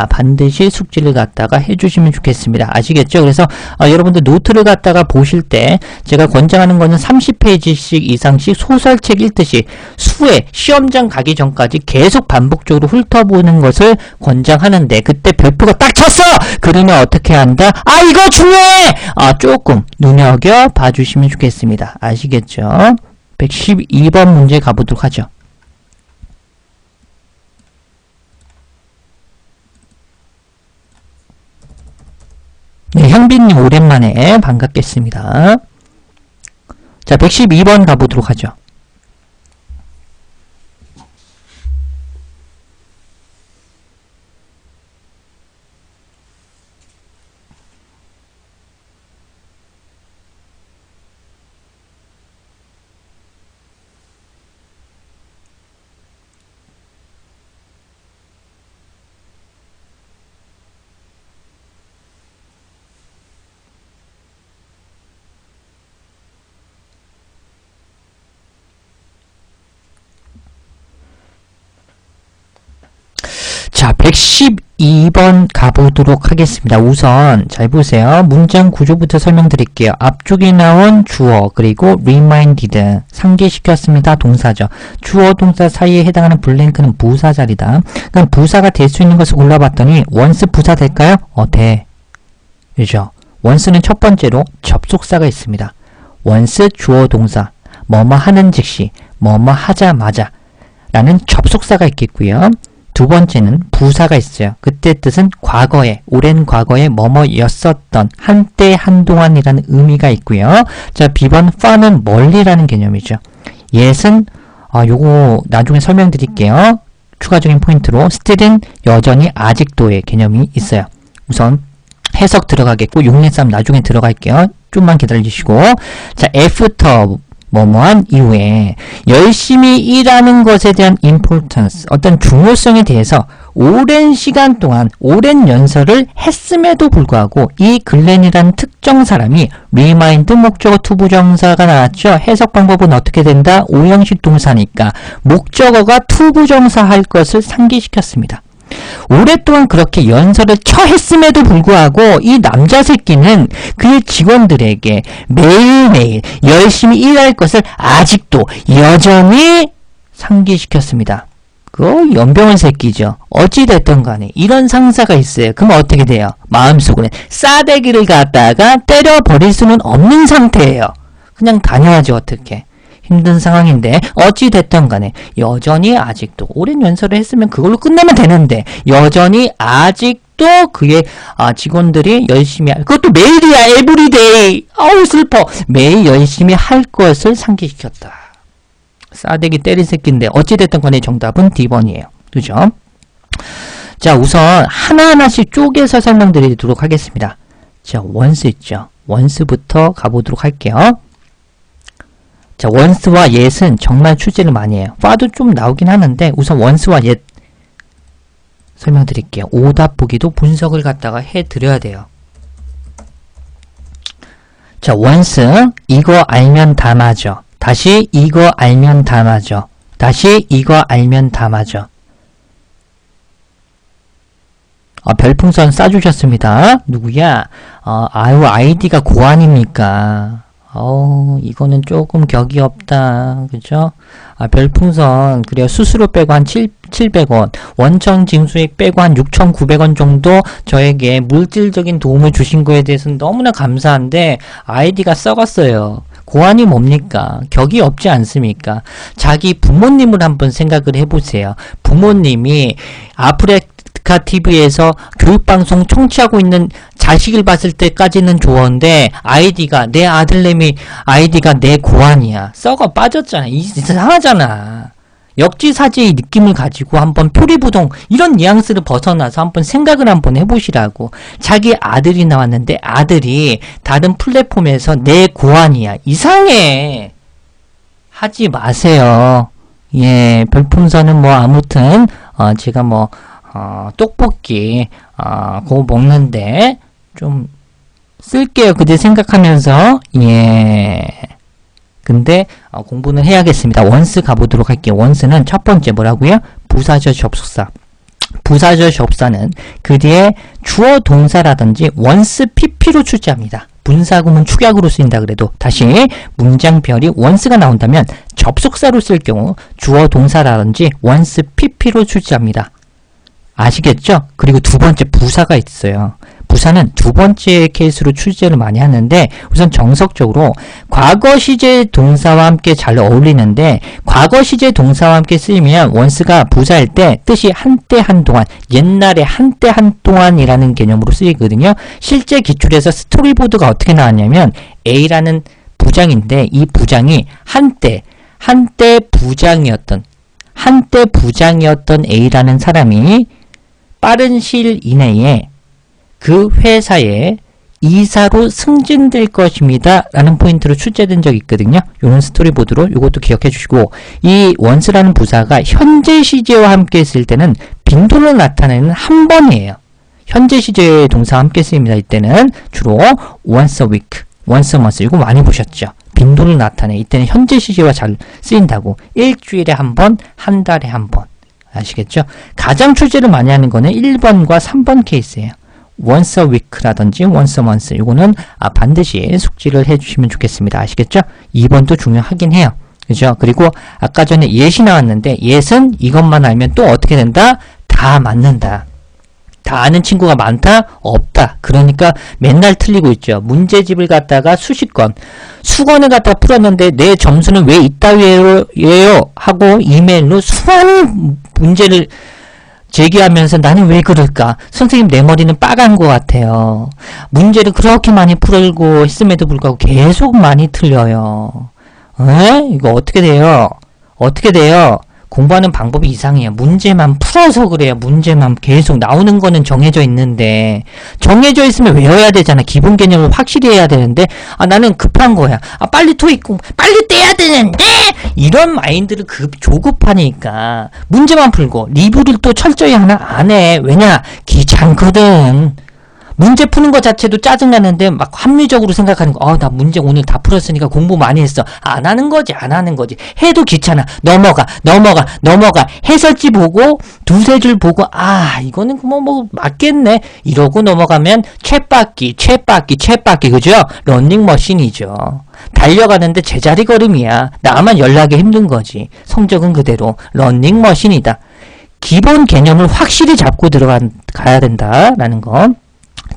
반드시 숙지를 갖다가 해주시면 좋겠습니다. 아시겠죠? 그래서 여러분들 노트를 갖다가 보실 때 제가 권장하는 거는 30페이지씩 이상씩 소설책 읽듯이 수회 시험장 가기 전까지 계속 반복적으로 훑어보는 것을 권장하는데 그때 별표가 딱 쳤어! 그러면 어떻게 한다? 이거 중요해! 조금 눈여겨 봐주시면 좋겠습니다. 아시겠죠? 112번 문제 가보도록 하죠. 네, 현빈님 오랜만에 반갑겠습니다. 자, 112번 가보도록 하죠. 자, 112번 가보도록 하겠습니다. 우선 잘 보세요. 문장 구조부터 설명드릴게요. 앞쪽에 나온 주어 그리고 reminded 상기시켰습니다. 동사죠. 주어 동사 사이에 해당하는 블랭크는 부사 자리다. 그럼 부사가 될 수 있는 것을 골라봤더니 once 부사 될까요? 돼. 그죠? once는 첫 번째로 접속사가 있습니다. once 주어 동사 뭐뭐 하는 즉시 뭐뭐 하자마자 라는 접속사가 있겠고요. 두 번째는 부사가 있어요. 그때 뜻은 과거에, 오랜 과거에 뭐뭐였었던, 한때, 한동안이라는 의미가 있고요. 자, B번 far는 멀리라는 개념이죠. yet은 요거 나중에 설명드릴게요. 추가적인 포인트로 still은 여전히 아직도의 개념이 있어요. 우선 해석 들어가겠고 6례3 나중에 들어갈게요. 좀만 기다려주시고 자, after 뭐뭐한 이후에 열심히 일하는 것에 대한 importance, 어떤 중요성에 대해서 오랜 시간 동안 오랜 연설을 했음에도 불구하고 이 글렌이라는 특정 사람이 리마인드 목적어 투부정사가 나왔죠. 해석 방법은 어떻게 된다? 오형식 동사니까 목적어가 투부정사 할 것을 상기시켰습니다. 오랫동안 그렇게 연설을 처했음에도 불구하고 이 남자 새끼는 그의 직원들에게 매일매일 열심히 일할 것을 아직도 여전히 상기시켰습니다. 그 연병원 새끼죠. 어찌됐든 간에 이런 상사가 있어요. 그럼 어떻게 돼요? 마음속으로 싸대기를 갖다가 때려버릴 수는 없는 상태예요. 그냥 다녀야지 어떻게. 힘든 상황인데 어찌됐든 간에 여전히 아직도 오랜 연설을 했으면 그걸로 끝내면 되는데 여전히 아직도 그의 직원들이 열심히 그것도 매일이야. 에브리데이. 아우 슬퍼. 매일 열심히 할 것을 상기시켰다. 싸대기 때린 새끼인데 어찌됐든 간에 정답은 D번이에요. 그죠? 자, 우선 하나하나씩 쪼개서 설명드리도록 하겠습니다. 자, once 있죠. once부터 가보도록 할게요. 자, once와 yet은 정말 출제를 많이 해요. far도 좀 나오긴 하는데 우선 once와 yet 설명드릴게요. 오답 보기도 분석을 갖다가 해드려야 돼요. 자, once 이거 알면 다 맞아. 다시 이거 알면 다 맞아. 다시 이거 알면 다 맞아. 별풍선 쏴주셨습니다. 누구야? 아유, 아이디가 고안입니까? 이거는 조금 격이 없다. 그죠? 별풍선, 그래요. 수수료 빼고 한 700원, 원천 징수액 빼고 한 6,900원 정도 저에게 물질적인 도움을 주신 거에 대해서는 너무나 감사한데, 아이디가 썩었어요. 고안이 뭡니까? 격이 없지 않습니까? 자기 부모님을 한번 생각을 해보세요. 부모님이 아프리카 TV에서 교육방송 청취하고 있는 자식을 봤을 때까지는 좋은데 아이디가 내 아들내미 아이디가 내 고안이야. 썩어 빠졌잖아. 이상하잖아. 역지사지의 느낌을 가지고 한번 표리부동 이런 뉘앙스를 벗어나서 한번 생각을 한번 해보시라고. 자기 아들이 나왔는데 아들이 다른 플랫폼에서 내 고안이야. 이상해. 하지 마세요. 예, 별풍선은 뭐 아무튼 제가 뭐 떡볶이 그거 먹는데 좀 쓸게요. 그때 생각하면서 예. 근데 공부는 해야겠습니다. once 가보도록 할게요. once는 첫 번째 뭐라고요? 부사절 접속사. 부사절 접사는 그 뒤에 주어 동사라든지 once pp로 출제합니다. 분사구문 축약으로 쓰인다 그래도 다시 문장별이 once가 나온다면 접속사로 쓸 경우 주어 동사라든지 once pp로 출제합니다. 아시겠죠? 그리고 두 번째 부사가 있어요. 부사는 두 번째 케이스로 출제를 많이 하는데 우선 정석적으로 과거 시제 동사와 함께 잘 어울리는데 과거 시제 동사와 함께 쓰이면 once가 부사일 때 뜻이 한때 한동안 옛날에 한때 한동안이라는 개념으로 쓰이거든요. 실제 기출에서 스토리보드가 어떻게 나왔냐면 A라는 부장인데 이 부장이 한때 부장이었던 A라는 사람이 빠른 시일 이내에 그 회사에 이사로 승진될 것입니다. 라는 포인트로 출제된 적이 있거든요. 요런 스토리보드로 이것도 기억해 주시고 이 once라는 부사가 현재 시제와 함께 있을 때는 빈도를 나타내는 한 번이에요. 현재 시제 동사와 함께 쓰입니다. 이때는 주로 once a week, once a month 이거 많이 보셨죠? 빈도를 나타내. 이때는 현재 시제와 잘 쓰인다고. 일주일에 한 번, 한 달에 한 번. 아시겠죠? 가장 출제를 많이 하는 거는 1번과 3번 케이스예요. once a week라든지 once a month 이거는 반드시 숙지를 해주시면 좋겠습니다. 아시겠죠? 2번도 중요하긴 해요. 그죠? 그리고 아까 전에 yet이 나왔는데 yet은 이것만 알면 또 어떻게 된다? 다 맞는다. 다 아는 친구가 많다? 없다. 그러니까 맨날 틀리고 있죠. 문제집을 갖다가 수십 건, 수건을 갖다가 풀었는데 내 점수는 왜 이따위에요? 하고 이메일로 수많은 문제를 제기하면서 나는 왜 그럴까? 선생님 내 머리는 빠간 것 같아요. 문제를 그렇게 많이 풀고 했음에도 불구하고 계속 많이 틀려요. 에? 이거 어떻게 돼요? 어떻게 돼요? 공부하는 방법이 이상해요. 문제만 풀어서 그래요. 문제만 계속 나오는 거는 정해져 있는데 정해져 있으면 외워야 되잖아. 기본 개념을 확실히 해야 되는데 나는 급한 거야. 빨리 토익 빨리 떼야 되는데 이런 마인드를 조급하니까 문제만 풀고 리뷰를 또 철저히 하나 안 해. 왜냐? 귀찮거든. 문제 푸는 것 자체도 짜증나는데 막 합리적으로 생각하는 거. 나 문제 오늘 다 풀었으니까 공부 많이 했어. 안 하는 거지. 해도 귀찮아. 넘어가. 해설지 보고 두세 줄 보고 이거는 뭐 맞겠네. 이러고 넘어가면 쳇바퀴 그죠? 러닝머신이죠. 달려가는데 제자리 걸음이야. 나만 연락이 힘든 거지. 성적은 그대로 러닝머신이다. 기본 개념을 확실히 잡고 들어가야 된다라는 거.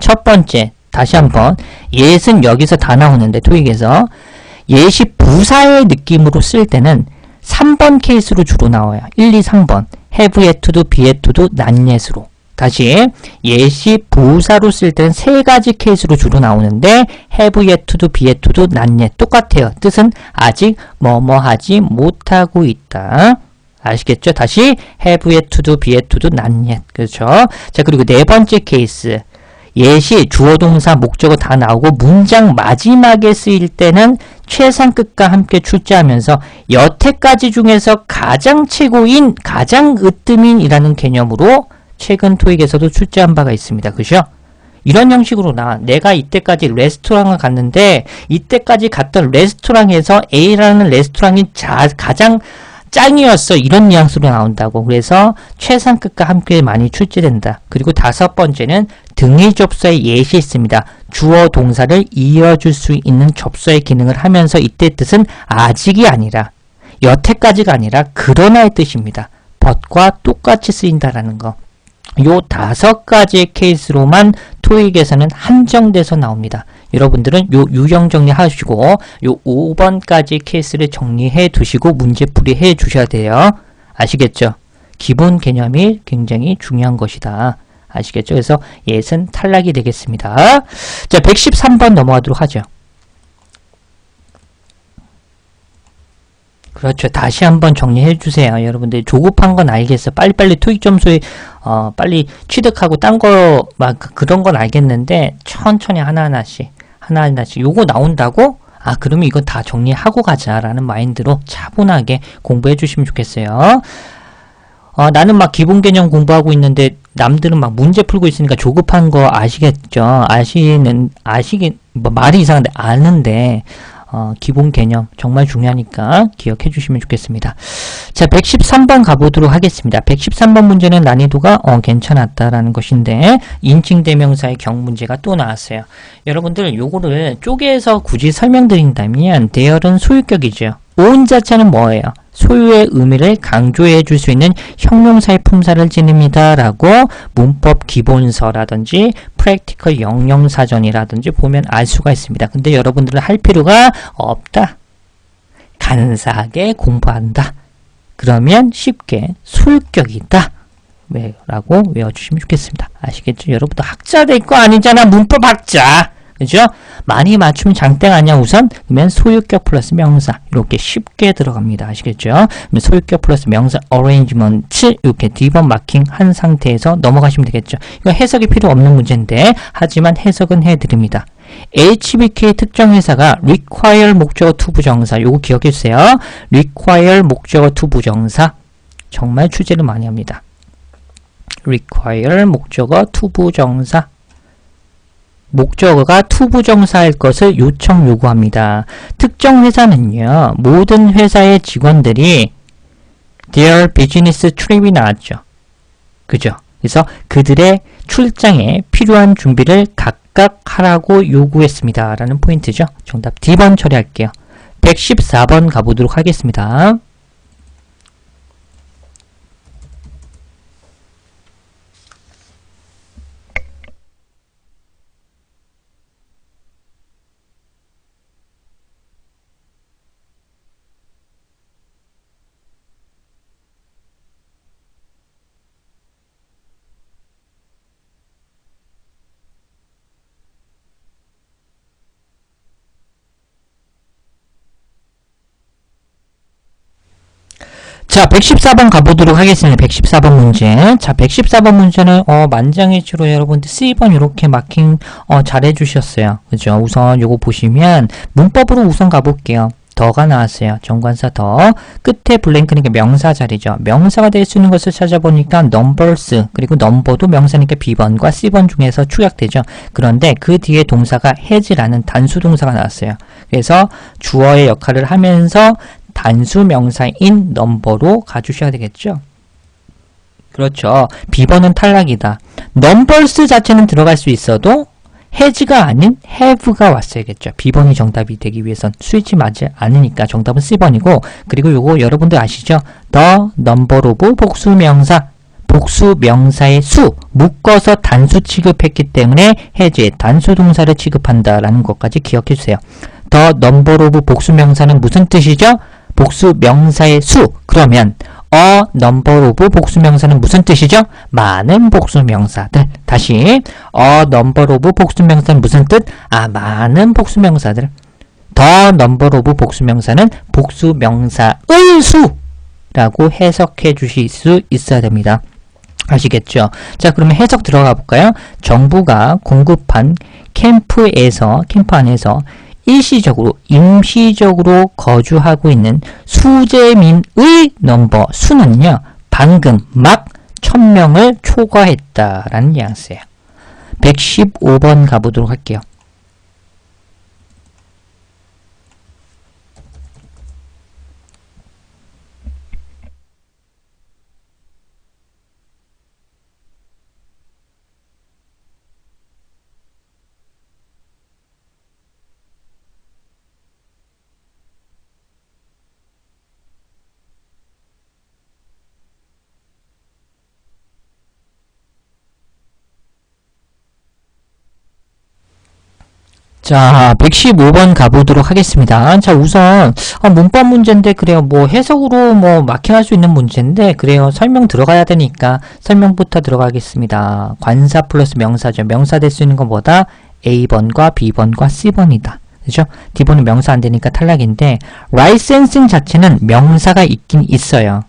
첫 번째, 다시 한번 예은 여기서 다 나오는데 토익에서 예시 부사의 느낌으로 쓸 때는 3번 케이스로 주로 나와요. 1, 2, 3번 have yet to do, be yet to do, not yet으로. 다시 예시 부사로 쓸 때는 세 가지 케이스로 주로 나오는데 have yet to do, be yet to do, not yet 똑같아요. 뜻은 아직 뭐뭐 하지 못하고 있다. 아시겠죠? 다시 have yet to do, be yet to do, not yet. 그렇죠? 자, 그리고 네 번째 케이스 예시, 주어, 동사, 목적어 다 나오고 문장 마지막에 쓰일 때는 최상급과 함께 출제하면서 여태까지 중에서 가장 최고인, 가장 으뜸인이라는 개념으로 최근 토익에서도 출제한 바가 있습니다. 그죠? 이런 형식으로 내가 이때까지 레스토랑을 갔는데 이때까지 갔던 레스토랑에서 A라는 레스토랑이 가장 짱이었어. 이런 뉘앙스로 나온다고. 그래서 최상급과 함께 많이 출제된다. 그리고 다섯 번째는 등위 접수의 예시 있습니다. 주어 동사를 이어줄 수 있는 접수의 기능을 하면서 이때 뜻은 아직이 아니라 여태까지가 아니라 그러나의 뜻입니다. but과 똑같이 쓰인다라는 거. 요 5가지의 케이스로만 토익에서는 한정돼서 나옵니다. 여러분들은 요 유형 정리하시고 요 5번까지 케이스를 정리해 두시고 문제풀이 해 주셔야 돼요. 아시겠죠? 기본 개념이 굉장히 중요한 것이다. 아시겠죠? 그래서 예은 탈락이 되겠습니다. 자, 113번 넘어가도록 하죠. 그렇죠. 다시 한번 정리해 주세요. 여러분들 조급한 건 알겠어. 빨리빨리 토익 점수에 빨리 취득하고 딴 거 막 그런 건 알겠는데 천천히 하나하나씩 요거 나온다고? 그러면 이거 다 정리하고 가자라는 마인드로 차분하게 공부해 주시면 좋겠어요. 나는 막 기본 개념 공부하고 있는데 남들은 막 문제 풀고 있으니까 조급한 거 아시겠죠? 말이 이상한데 아는데 기본 개념 정말 중요하니까 기억해 주시면 좋겠습니다. 자, 113번 가보도록 하겠습니다. 113번 문제는 난이도가 괜찮았다라는 것인데 인칭대명사의 경문제가 또 나왔어요. 여러분들 요거를 쪼개서 굳이 설명드린다면 대열은 소유격이죠. 온 자체는 뭐예요? 소유의 의미를 강조해 줄 수 있는 형용사의 품사를 지닙니다. 라고 문법 기본서라든지 프랙티컬 영영사전이라든지 보면 알 수가 있습니다. 근데 여러분들은 할 필요가 없다. 간사하게 공부한다. 그러면 쉽게 소유격이다. 라고 외워주시면 좋겠습니다. 아시겠죠? 여러분도 학자 될 거 아니잖아. 문법 학자. 그죠? 많이 맞추면 장땡 아니야 우선? 그러면 소유격 플러스 명사 이렇게 쉽게 들어갑니다. 아시겠죠? 그러면 소유격 플러스 명사 arrangement 이렇게 D번 마킹 한 상태에서 넘어가시면 되겠죠. 이거 해석이 필요 없는 문제인데 하지만 해석은 해드립니다. HBK 특정 회사가 require 목적어 to 부정사 요거 기억해 주세요. require 목적어 to 부정사 정말 출제를 많이 합니다. require 목적어 to 부정사 목적어가 투부정사일 것을 요청 요구합니다. 특정 회사는요. 모든 회사의 직원들이 their business trip이 나왔죠. 그죠? 그래서 그들의 출장에 필요한 준비를 각각 하라고 요구했습니다. 라는 포인트죠. 정답 D번 처리할게요. 114번 가보도록 하겠습니다. 자, 114번 가보도록 하겠습니다. 114번 문제. 자, 114번 문제는, 만장일치로 여러분들 C번 이렇게 마킹, 잘 해주셨어요. 그죠? 우선 요거 보시면, 문법으로 우선 가볼게요. 더가 나왔어요. 정관사 더. 끝에 블랭크니까 명사 자리죠. 명사가 될 수 있는 것을 찾아보니까 numbers, 그리고 number도 명사니까 B번과 C번 중에서 추격되죠. 그런데 그 뒤에 동사가 has라는 단수 동사가 나왔어요. 그래서 주어의 역할을 하면서 단수 명사인 number로 가주셔야 되겠죠. 그렇죠. B번은 탈락이다. numbers 자체는 들어갈 수 있어도 has가 아닌 have가 왔어야겠죠. B번이 정답이 되기 위해선 스위치 맞지 않으니까 정답은 C번이고, 그리고 요거 여러분들 아시죠? the number of 복수명사, 복수명사의 수, 묶어서 단수 취급했기 때문에 has의 단수동사를 취급한다라는 것까지 기억해 주세요. the number of 복수명사는 무슨 뜻이죠? 복수명사의 수. 그러면 a number of 복수명사는 무슨 뜻이죠? 많은 복수명사들. 다시 a number of 복수명사는 무슨 뜻? 많은 복수명사들. the number of 복수명사는 복수명사의 수라고 해석해 주실 수 있어야 됩니다. 아시겠죠? 자, 그러면 해석 들어가 볼까요? 정부가 공급한 캠프 안에서 일시적으로, 임시적으로 거주하고 있는 수재민의 넘버, 수는요, 방금 막 1000명을 초과했다라는 뉘앙스예요. 115번 가보도록 할게요. 자, 115번 가보도록 하겠습니다. 자, 우선 문법 문제인데 그래요. 뭐 해석으로 뭐 마킹할 수 있는 문제인데 그래요. 설명 들어가야 되니까 설명부터 들어가겠습니다. 관사 플러스 명사죠. 명사 될 수 있는 건 뭐다? A번과 B번과 C번이다. 그죠? D번은 명사 안 되니까 탈락인데 라이센싱 자체는 명사가 있긴 있어요.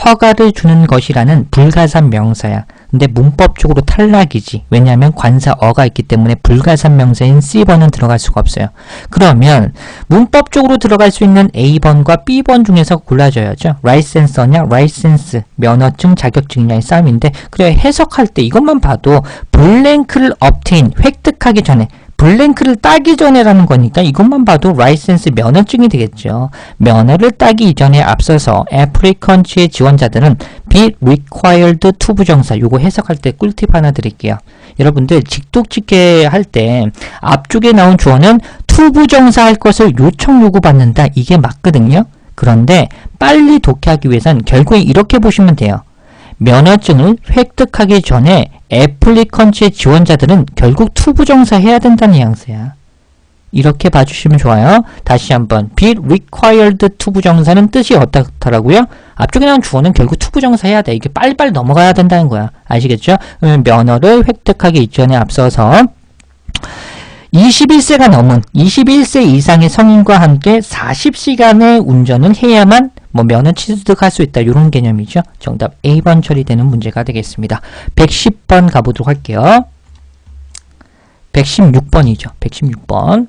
허가를 주는 것이라는 불가산 명사야. 근데 문법적으로 탈락이지. 왜냐하면 관사 어가 있기 때문에 불가산 명사인 C번은 들어갈 수가 없어요. 그러면 문법적으로 들어갈 수 있는 A번과 B번 중에서 골라줘야죠. 라이센서냐, 라이센스, 면허증, 자격증이냐의 싸움인데 그래 해석할 때 이것만 봐도 블랭크를 obtain, 획득하기 전에 블랭크를 따기 전에라는 거니까 이것만 봐도 라이센스 면허증이 되겠죠. 면허를 따기 이전에 앞서서 애플리컨츠의 지원자들은 be required to 부정사, 요거 해석할 때 꿀팁 하나 드릴게요. 여러분들 직독직해 할 때 앞쪽에 나온 주어는 to 부정사 할 것을 요청 요구받는다. 이게 맞거든요. 그런데 빨리 독해하기 위해선 결국에 이렇게 보시면 돼요. 면허증을 획득하기 전에 애플리컨츠의 지원자들은 결국 투부정사 해야 된다는 뉘앙스야. 이렇게 봐주시면 좋아요. 다시 한번 be required 투부정사는 뜻이 어떻더라고요? 앞쪽에 나온 주어는 결국 투부정사 해야 돼. 이게 빨리빨리 넘어가야 된다는 거야. 아시겠죠? 면허를 획득하기 이전에 앞서서 21세가 넘은 21세 이상의 성인과 함께 40시간의 운전을 해야만 면허 취득할 수 있다. 이런 개념이죠. 정답 A번 처리되는 문제가 되겠습니다. 110번 가보도록 할게요. 116번이죠. 116번.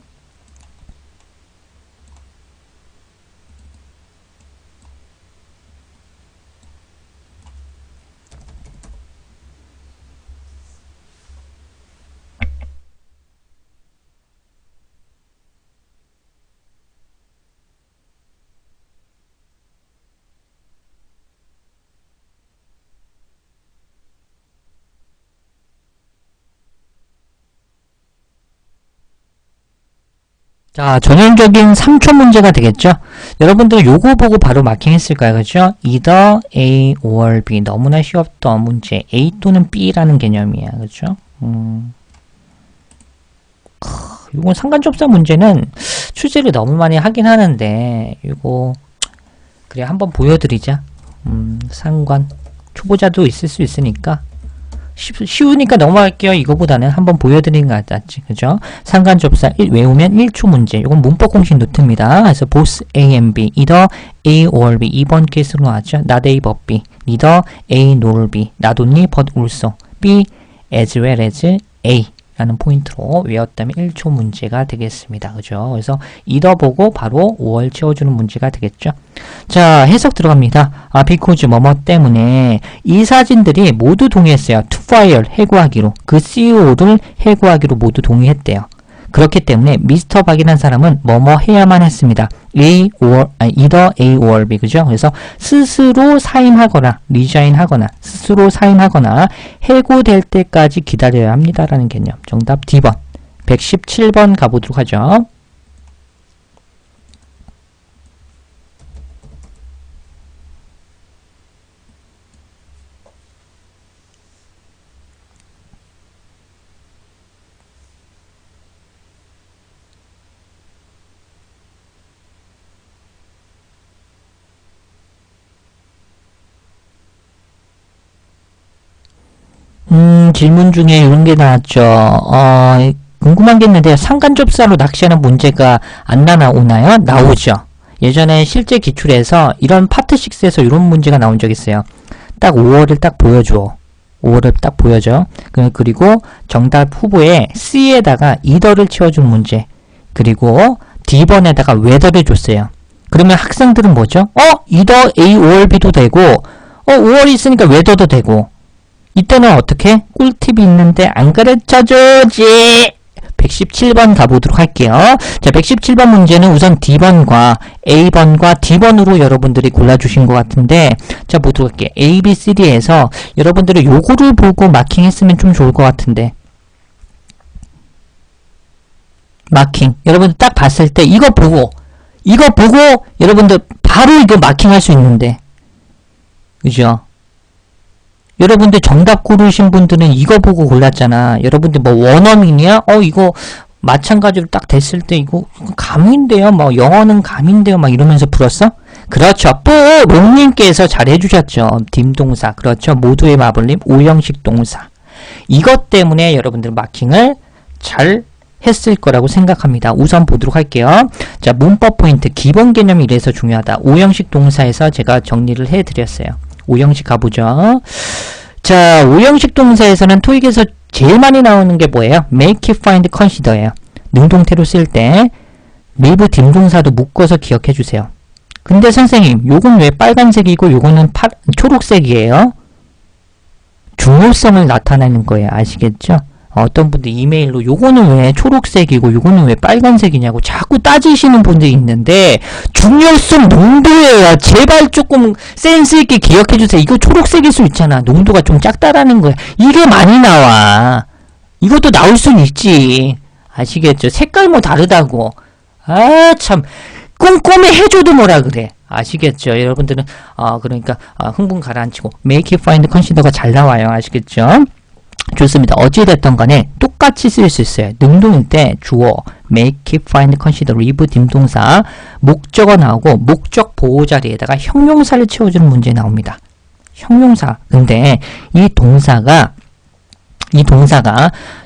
자, 전형적인 3초 문제가 되겠죠? 여러분들 요거 보고 바로 마킹했을까요? 그죠? either A or B. 너무나 쉬웠던 문제. A 또는 B라는 개념이야. 그죠? 요건 상관접사 문제는 출제를 너무 많이 하긴 하는데, 요거, 그래, 한번 보여드리자. 상관. 초보자도 있을 수 있으니까. 쉬우니까 넘어갈게요. 이거보다는 한번 보여드리는 게 낫지. 그죠? 상관접사 외우면 1초 문제. 이건 문법 공식 노트입니다. 그래서 both A and B, either A or B. 2번 케이스로 나왔죠. not A but B. neither A nor B. not only but also. B as well as A. 라는 포인트로 외웠다면 1초 문제가 되겠습니다. 그죠? 그래서 either 보고 바로 5월 채워주는 문제가 되겠죠. 자, 해석 들어갑니다. because 뭐뭐 때문에 이 사진들이 모두 동의했어요. to fire, 해고하기로. 그 CEO를 해고하기로 모두 동의했대요. 그렇기 때문에 미스터 박이라는 사람은 뭐뭐 해야만 했습니다. either A or B. 그죠? 그래서 스스로 사임하거나 리자인하거나 스스로 사임하거나 해고될 때까지 기다려야 합니다라는 개념. 정답 D번. 117번 가보도록 하죠. 질문 중에 이런 게 나왔죠. 궁금한 게 있는데 상간접사로 낚시하는 문제가 안 나오나요? 나오죠. 예전에 실제 기출에서 이런 파트 6에서 이런 문제가 나온 적 있어요. 딱 5월을 딱 보여줘. 5월을 딱 보여줘. 그리고 정답 후보에 C에다가 either를 채워주는 문제. 그리고 D번에다가 whether를 줬어요. 그러면 학생들은 뭐죠? either A or B도 되고 5월이 있으니까 whether도 되고 이때는 어떻게? 꿀팁이 있는데 안 가르쳐주지! 117번 가보도록 할게요. 자, 117번 문제는 우선 D번과 A번과 D번으로 여러분들이 골라주신 것 같은데 자, 보도록 할게요. A, B, C, D에서 여러분들이 요거를 보고 마킹했으면 좀 좋을 것 같은데 마킹. 여러분들 딱 봤을 때 이거 보고 여러분들 바로 이거 마킹할 수 있는데 그죠? 여러분들 정답 고르신 분들은 이거 보고 골랐잖아. 여러분들 뭐 원어민이야? 이거 마찬가지로 딱 됐을 때 이거 감인데요. 뭐 영어는 감인데요. 막 이러면서 풀었어? 그렇죠. 롱님께서 잘 해주셨죠. 딤동사. 그렇죠. 모두의 마블님 오형식 동사. 이것 때문에 여러분들 마킹을 잘 했을 거라고 생각합니다. 우선 보도록 할게요. 자, 문법 포인트. 기본 개념이 이래서 중요하다. 오형식 동사에서 제가 정리를 해드렸어요. 5형식 가보죠. 자, 5형식 동사에서는 토익에서 제일 많이 나오는 게 뭐예요? make, find, consider예요. 능동태로 쓸 때 밀브 딤동사도 묶어서 기억해 주세요. 근데 선생님, 요건 왜 빨간색이고 요거는 초록색이에요? 중요성을 나타내는 거예요. 아시겠죠? 어떤 분들 이메일로 요거는 왜 초록색이고 요거는 왜 빨간색이냐고 자꾸 따지시는 분들이 있는데 중요성 농도예요. 제발 조금 센스 있게 기억해 주세요. 이거 초록색일 수 있잖아. 농도가 좀 작다라는 거야. 이게 많이 나와. 이것도 나올 수는 있지. 아시겠죠? 색깔 뭐 다르다고. 참 꼼꼼히 해줘도 뭐라 그래. 아시겠죠? 여러분들은 그러니까 흥분 가라앉히고 make, find, consider가 잘 나와요. 아시겠죠? 좋습니다. 어찌됐든 간에 똑같이 쓸 수 있어요. 능동일 때 주어, make, find, consider, leave, 딤동사, 목적어 나오고 목적 보호 자리에다가 형용사를 채워주는 문제 나옵니다. 형용사. 근데 이 동사가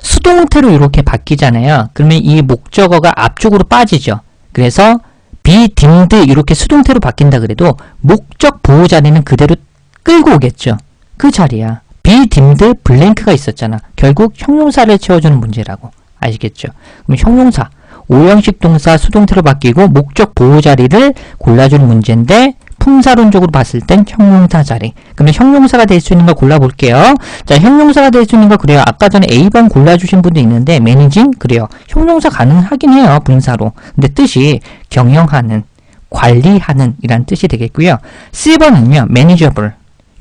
수동태로 이렇게 바뀌잖아요. 그러면 이 목적어가 앞쪽으로 빠지죠. 그래서 be, deemed 이렇게 수동태로 바뀐다 그래도 목적 보호 자리는 그대로 끌고 오겠죠. 그 자리야. be deemed 블랭크가 있었잖아. 결국 형용사를 채워주는 문제라고. 아시겠죠? 그럼 형용사, 오형식 동사 수동태로 바뀌고 목적 보호 자리를 골라주는 문제인데 품사론적으로 봤을 땐 형용사 자리. 그러면 형용사가 될 수 있는 거 골라볼게요. 자, 형용사가 될 수 있는 거 그래요. 아까 전에 A번 골라주신 분도 있는데 매니징 그래요. 형용사 가능하긴 해요. 분사로. 근데 뜻이 경영하는, 관리하는 이란 뜻이 되겠고요. C번은요. manageable.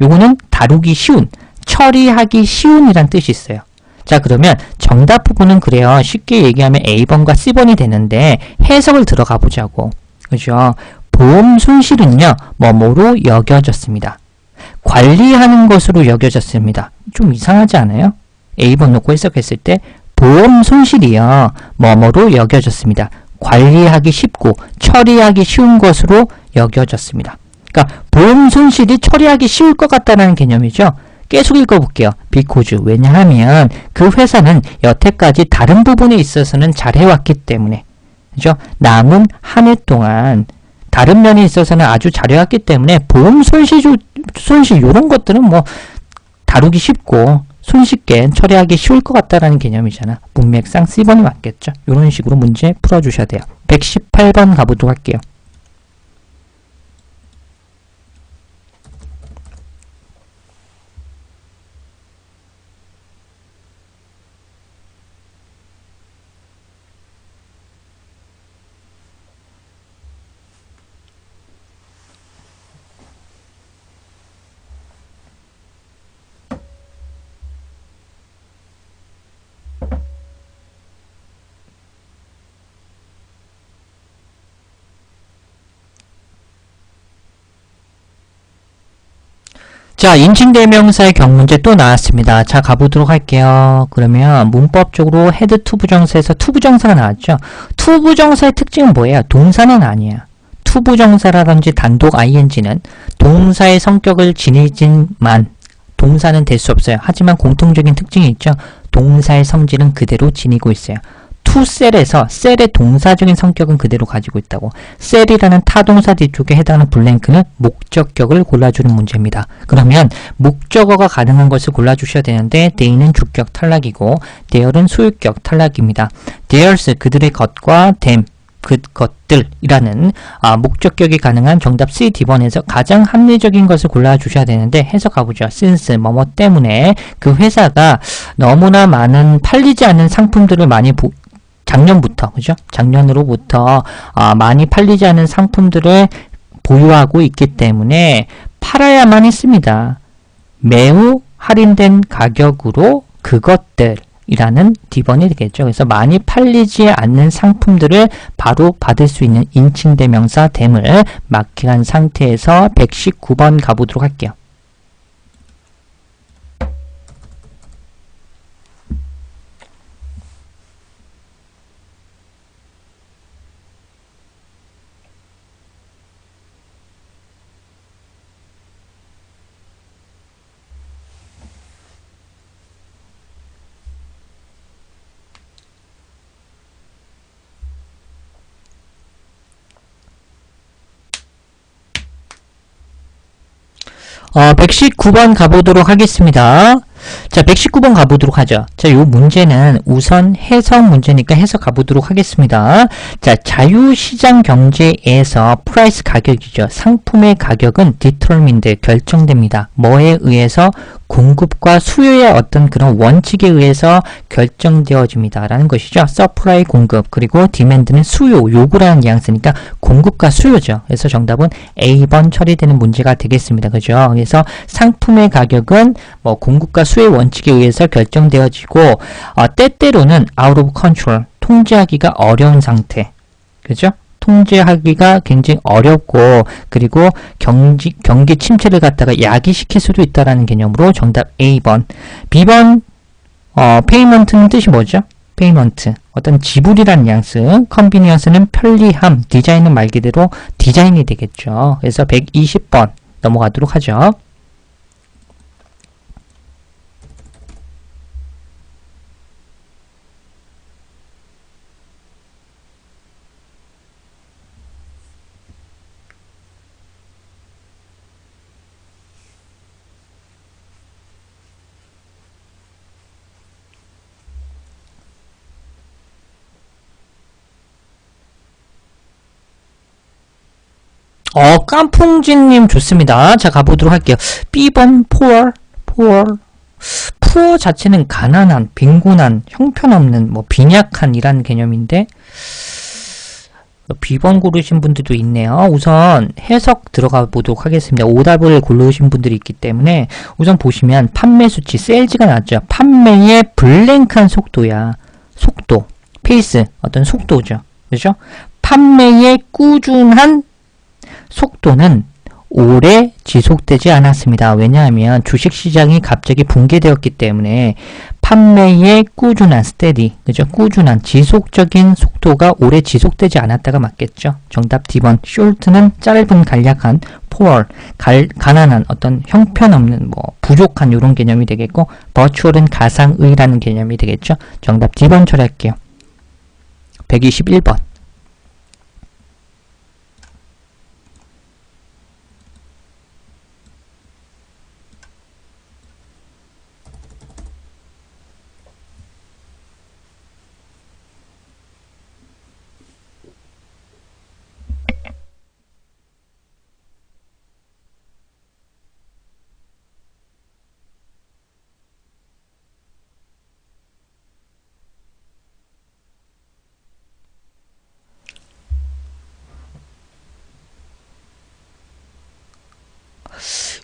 요거는 다루기 쉬운, 처리하기 쉬운이란 뜻이 있어요. 자, 그러면 정답 부분은 그래요. 쉽게 얘기하면 A번과 C번이 되는데 해석을 들어가 보자고. 그죠? 보험 손실은요. 뭐뭐로 여겨졌습니다. 관리하는 것으로 여겨졌습니다. 좀 이상하지 않아요? A번 놓고 해석했을 때 보험 손실이요. 뭐뭐로 여겨졌습니다. 관리하기 쉽고 처리하기 쉬운 것으로 여겨졌습니다. 그러니까 보험 손실이 처리하기 쉬울 것 같다는 개념이죠. 계속 읽어볼게요. because. 왜냐하면 그 회사는 여태까지 다른 부분에 있어서는 잘해왔기 때문에. 그죠? 남은 한 해 동안 다른 면에 있어서는 아주 잘해왔기 때문에 보험 손실 이런 것들은 뭐 다루기 쉽고 손쉽게 처리하기 쉬울 것 같다라는 개념이잖아. 문맥상 C번이 맞겠죠? 이런 식으로 문제 풀어주셔야 돼요. 118번 가보도록 할게요. 자, 인칭대명사의 경문제 또 나왔습니다. 자, 가보도록 할게요. 그러면 문법적으로 헤드 투부정사에서 투부정사가 나왔죠. 투부정사의 특징은 뭐예요? 동사는 아니야. 투부정사라든지 단독 ing는 동사의 성격을 지니지만 동사는 될 수 없어요. 하지만 공통적인 특징이 있죠. 동사의 성질은 그대로 지니고 있어요. 투셀에서 셀의 동사적인 성격은 그대로 가지고 있다고. 셀이라는 타동사 뒤쪽에 해당하는 블랭크는 목적격을 골라주는 문제입니다. 그러면 목적어가 가능한 것을 골라주셔야 되는데 they는 주격 탈락이고 there은 소유격 탈락입니다. theirs 그들의 것과 them 그 것들이라는 목적격이 가능한 정답 C, D번에서 가장 합리적인 것을 골라주셔야 되는데 해석 가보죠. since 뭐뭐 때문에 그 회사가 너무나 많은 팔리지 않는 상품들을 많이 작년부터 그죠? 작년으로부터 많이 팔리지 않은 상품들을 보유하고 있기 때문에 팔아야만 했습니다. 매우 할인된 가격으로 그것들이라는 D번이 되겠죠. 그래서 많이 팔리지 않는 상품들을 바로 받을 수 있는 인칭대명사 them을 마킹한 상태에서 119번 가보도록 할게요. 어, 119번 가보도록 하겠습니다. 자, 119번 가보도록 하죠. 자, 요 문제는 우선 해석 문제니까 해석 가보도록 하겠습니다. 자, 자유시장 경제에서 프라이스 가격이죠. 상품의 가격은 determined, 결정됩니다. 뭐에 의해서? 공급과 수요의 어떤 그런 원칙에 의해서 결정되어집니다. 라는 것이죠. supply, 공급, 그리고 demand는 수요, 요구라는 뉘앙스니까 공급과 수요죠. 그래서 정답은 A번 처리되는 문제가 되겠습니다. 그죠? 그래서 상품의 가격은 뭐 공급과 수요의 원칙에 의해서 결정되어지고 때때로는 out of control, 통제하기가 어려운 상태. 그죠? 통제하기가 굉장히 어렵고 그리고 경기 침체를 갖다가 야기시킬 수도 있다라는 개념으로 정답 A번. B번 payment는 뜻이 뭐죠? payment. 어떤 지불이라는 뉘앙스. convenience는 편리함. 디자인은 말 그대로 디자인이 되겠죠. 그래서 120번 넘어가도록 하죠. 깐풍진님 좋습니다. 자, 가보도록 할게요. B번, poor. poor 자체는 가난한, 빈곤한, 형편없는, 뭐, 빈약한 이라는 개념인데, B번 고르신 분들도 있네요. 우선 해석 들어가 보도록 하겠습니다. 오답을 고르신 분들이 있기 때문에 우선 보시면 판매 수치, 세일즈가 나왔죠. 판매의 블랭크한 속도야. 속도, 페이스, 어떤 속도죠. 그죠? 판매의 꾸준한 속도는 오래 지속되지 않았습니다. 왜냐하면 주식시장이 갑자기 붕괴되었기 때문에 판매의 꾸준한 steady, 그죠? 꾸준한 지속적인 속도가 오래 지속되지 않았다가 맞겠죠. 정답 D번. short는 짧은 간략한, poor 가난한 어떤 형편없는 뭐 부족한 이런 개념이 되겠고 virtual은 가상의라는 개념이 되겠죠. 정답 D번 처리할게요. 121번.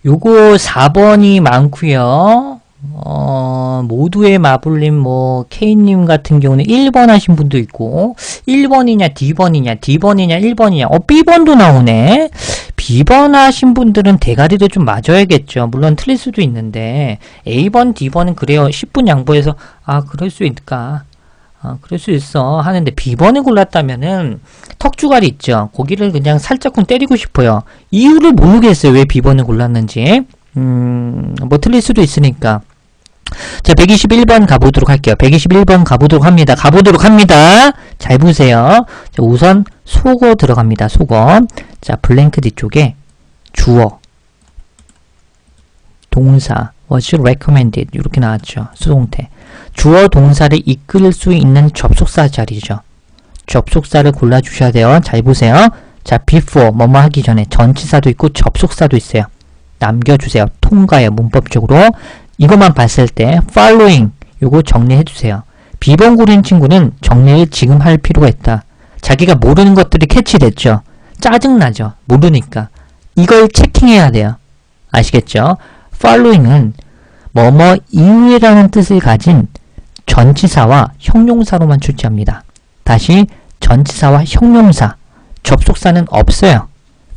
요거 4번이 많고요. 모두의 마블님, 뭐 K님 같은 경우는 1번 하신 분도 있고 1번이냐 D번이냐 D번이냐 1번이냐 B번도 나오네. B번 하신 분들은 대가리를 좀 맞아야겠죠. 물론 틀릴 수도 있는데 A번, D번은 그래요. 10분 양보해서 그럴 수 있을까? 그럴 수 있어 하는데 B번을 골랐다면은 턱주갈이 있죠. 거기를 그냥 살짝쿵 때리고 싶어요. 이유를 모르겠어요. 왜 B번을 골랐는지. 뭐 틀릴 수도 있으니까. 자, 121번 가보도록 할게요. 121번 가보도록 합니다. 잘 보세요. 자, 우선 속어 들어갑니다. 속어. 자, 블랭크 뒤쪽에 주어, 동사, was recommended 이렇게 나왔죠. 수동태. 주어 동사를 이끌 수 있는 접속사 자리죠. 접속사를 골라주셔야 돼요. 잘 보세요. 자, before 뭐뭐 하기 전에 전치사도 있고 접속사도 있어요. 남겨주세요. 통과요. 문법적으로. 이것만 봤을 때 following 요거 정리해주세요. B번 고른 친구는 정리를 지금 할 필요가 있다. 자기가 모르는 것들이 캐치됐죠. 짜증나죠. 모르니까. 이걸 체킹해야 돼요. 아시겠죠? following은 뭐뭐 이후에라는 뜻을 가진 전치사와 형용사로만 출제합니다. 다시 전치사와 형용사, 접속사는 없어요.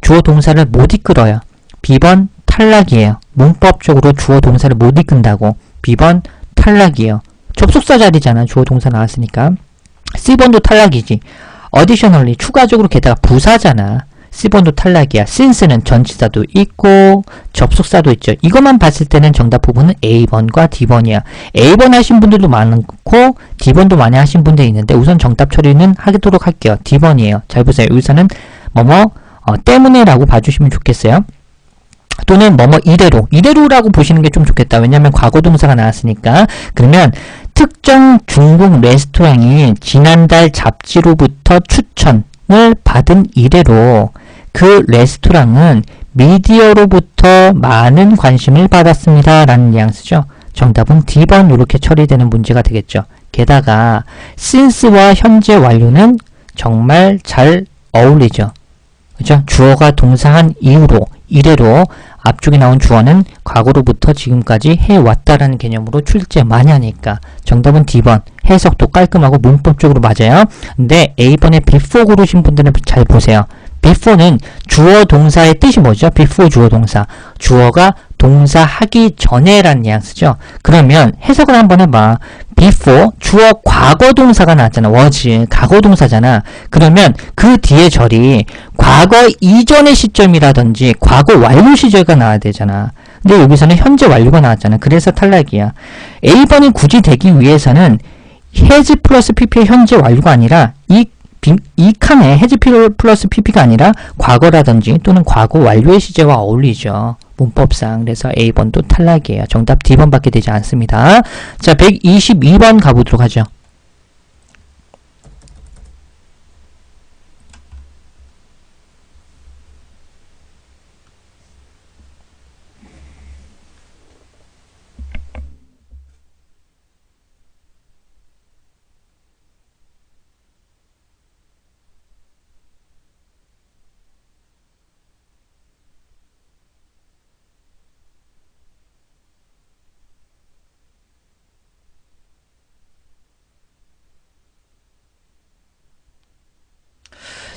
주어 동사를 못 이끌어요. B번 탈락이에요. 문법적으로 주어 동사를 못 이끈다고. B번 탈락이에요. 접속사 자리잖아. 주어 동사 나왔으니까. C번도 탈락이지. additionally 추가적으로 게다가 부사잖아. C번도 탈락이야. since는 전치사도 있고 접속사도 있죠. 이것만 봤을 때는 정답 부분은 A번과 D번이야. A번 하신 분들도 많고 D번도 많이 하신 분들이 있는데 우선 정답 처리는 하도록 할게요. D번이에요. 잘 보세요. 여기서는 뭐뭐 때문에 라고 봐주시면 좋겠어요. 또는 뭐뭐 이대로라고 보시는 게 좀 좋겠다. 왜냐면 과거 동사가 나왔으니까. 그러면 특정 중국 레스토랑이 지난달 잡지로부터 추천을 받은 이래로 그 레스토랑은 미디어로부터 많은 관심을 받았습니다. 라는 뉘앙스죠. 정답은 D번 이렇게 처리되는 문제가 되겠죠. 게다가 since와 현재 완료는 정말 잘 어울리죠. 그죠? 주어가 동사한 이후로 이래로 앞쪽에 나온 주어는 과거로부터 지금까지 해왔다라는 개념으로 출제 많이 하니까 정답은 D번. 해석도 깔끔하고 문법적으로 맞아요. 근데 A번에 before 고르신 분들은 잘 보세요. before는 주어 동사의 뜻이 뭐죠? before 주어 동사. 주어가 동사 하기 전에 라는 뉘앙스죠. 그러면 해석을 한번 해봐. before 주어 과거 동사가 나왔잖아. was 과거 동사잖아. 그러면 그 뒤에 절이 과거 이전의 시점이라든지 과거 완료 시절가 나와야 되잖아. 근데 여기서는 현재 완료가 나왔잖아. 그래서 탈락이야. A번이 굳이 되기 위해서는 has 플러스 pp의 현재 완료가 아니라 이 칸에 has 플러스 pp가 아니라 과거라든지 또는 과거 완료의 시제와 어울리죠. 문법상. 그래서 A번도 탈락이에요. 정답 D번밖에 되지 않습니다. 자, 122번 가보도록 하죠.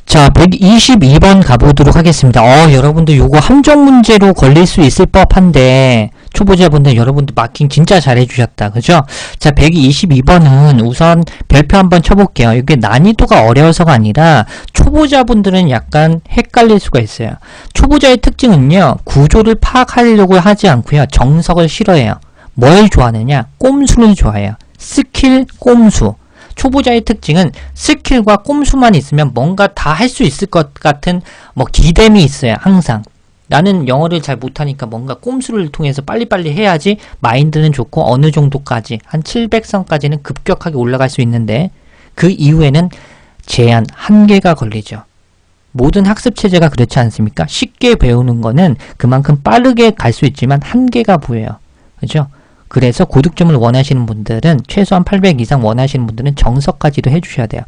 자, 122번 가보도록 하겠습니다. 여러분들 요거 함정 문제로 걸릴 수 있을 법한데 초보자분들 여러분들 마킹 진짜 잘해주셨다. 그죠? 자, 122번은 우선 별표 한번 쳐볼게요. 이게 난이도가 어려워서가 아니라 초보자분들은 약간 헷갈릴 수가 있어요. 초보자의 특징은요, 구조를 파악하려고 하지 않고요, 정석을 싫어해요. 뭘 좋아하느냐? 꼼수를 좋아해요. 스킬, 꼼수. 초보자의 특징은 스킬과 꼼수만 있으면 뭔가 다 할 수 있을 것 같은 뭐 기댐이 있어요. 항상. 나는 영어를 잘 못하니까 뭔가 꼼수를 통해서 빨리빨리 해야지 마인드는 좋고 어느 정도까지 한 700선까지는 급격하게 올라갈 수 있는데 그 이후에는 제한, 한계가 걸리죠. 모든 학습체제가 그렇지 않습니까? 쉽게 배우는 거는 그만큼 빠르게 갈 수 있지만 한계가 보여요. 그죠? 그래서 고득점을 원하시는 분들은 최소한 800 이상 원하시는 분들은 정석까지도 해주셔야 돼요.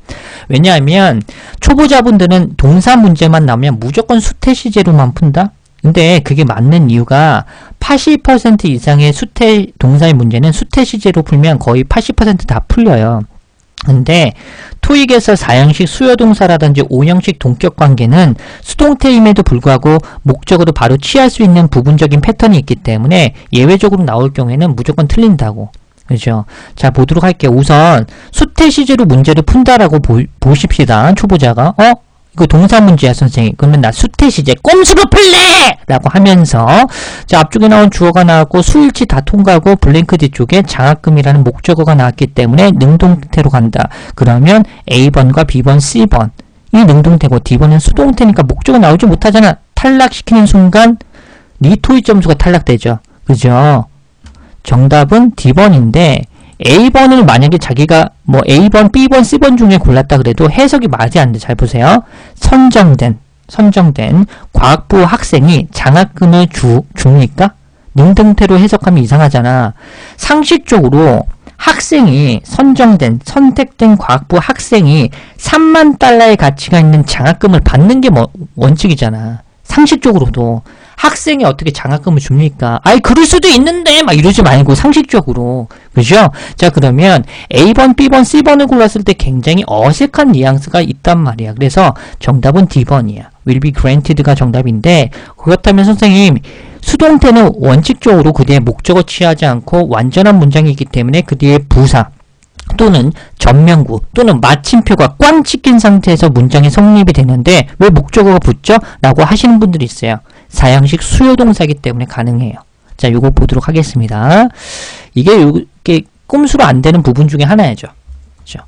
왜냐하면 초보자분들은 동사 문제만 나오면 무조건 수태시제로만 푼다? 근데 그게 맞는 이유가 80% 이상의 수태 동사의 문제는 수태시제로 풀면 거의 80% 다 풀려요. 근데 토익에서 4형식 수요동사라든지 5형식 동격관계는 수동태임에도 불구하고 목적어도 바로 취할 수 있는 부분적인 패턴이 있기 때문에 예외적으로 나올 경우에는 무조건 틀린다고. 그죠? 자, 보도록 할게요. 우선 수태시제로 문제를 푼다라고 보십시다. 초보자가. 이거 동사 문제야, 선생님. 그러면 나 수태시제 꼼수로 풀래! 라고 하면서 자, 앞쪽에 나온 주어가 나왔고 수일치 다 통과하고 블랭크 뒤쪽에 장학금이라는 목적어가 나왔기 때문에 능동태로 간다. 그러면 A번과 B번, C번 이 능동태고 D번은 수동태니까 목적어 나오지 못하잖아. 탈락시키는 순간 네 토익 점수가 탈락되죠. 그죠? 정답은 D번인데 A번을 만약에 자기가 뭐 A번, B번, C번 중에 골랐다 그래도 해석이 맞이 안 돼. 잘 보세요. 선정된 과학부 학생이 장학금을 줍니까? 능동태로 해석하면 이상하잖아. 상식적으로 학생이 선택된 과학부 학생이 3만 달러의 가치가 있는 장학금을 받는 게 원칙이잖아. 상식적으로도. 학생이 어떻게 장학금을 줍니까? 아이, 그럴 수도 있는데! 막 이러지 말고, 상식적으로. 그죠? 자, 그러면 A번, B번, C번을 골랐을 때 굉장히 어색한 뉘앙스가 있단 말이야. 그래서 정답은 D번이야. will be granted가 정답인데, 그렇다면 선생님, 수동태는 원칙적으로 그 뒤에 목적어 취하지 않고 완전한 문장이기 때문에 그 뒤에 부사, 또는 전명구 또는 마침표가 꽝 찍힌 상태에서 문장이 성립이 되는데 왜 목적어가 붙죠? 라고 하시는 분들이 있어요. 4형식 수요동사이기 때문에 가능해요. 자, 요거 보도록 하겠습니다. 이게 꼼수로 안 되는 부분 중에 하나죠. 그렇죠?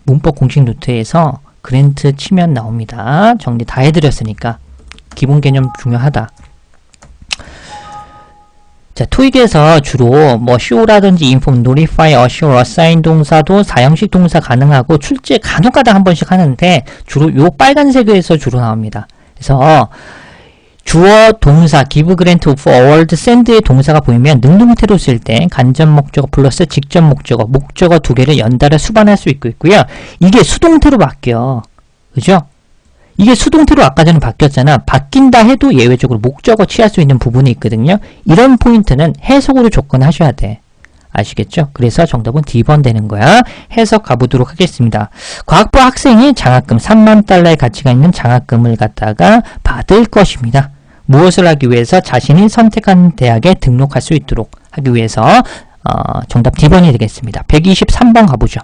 문법 공식 노트에서 그랜트 치면 나옵니다. 정리 다 해드렸으니까 기본 개념 중요하다. 자, 토익에서 주로 뭐 show라든지 inform, notify, assure, assign 동사도 4형식 동사 가능하고 출제 간혹가다 한 번씩 하는데 주로 요 빨간색에서 주로 나옵니다. 그래서 주어, 동사, give, grant, offer, award, send의 동사가 보이면 능동태로 쓸 때 간접 목적어 플러스 직접 목적어 두 개를 연달아 수반할 수 있고요. 이게 수동태로 바뀌어. 그죠? 이게 수동태로 아까 전에 바뀌었잖아. 바뀐다 해도 예외적으로 목적어 취할 수 있는 부분이 있거든요. 이런 포인트는 해석으로 접근하셔야 돼. 아시겠죠? 그래서 정답은 D번 되는 거야. 해석 가보도록 하겠습니다. 과학부 학생이 장학금 3만 달러의 가치가 있는 장학금을 갖다가 받을 것입니다. 무엇을 하기 위해서? 자신이 선택한 대학에 등록할 수 있도록 하기 위해서 정답 D번이 되겠습니다. 123번 가보죠.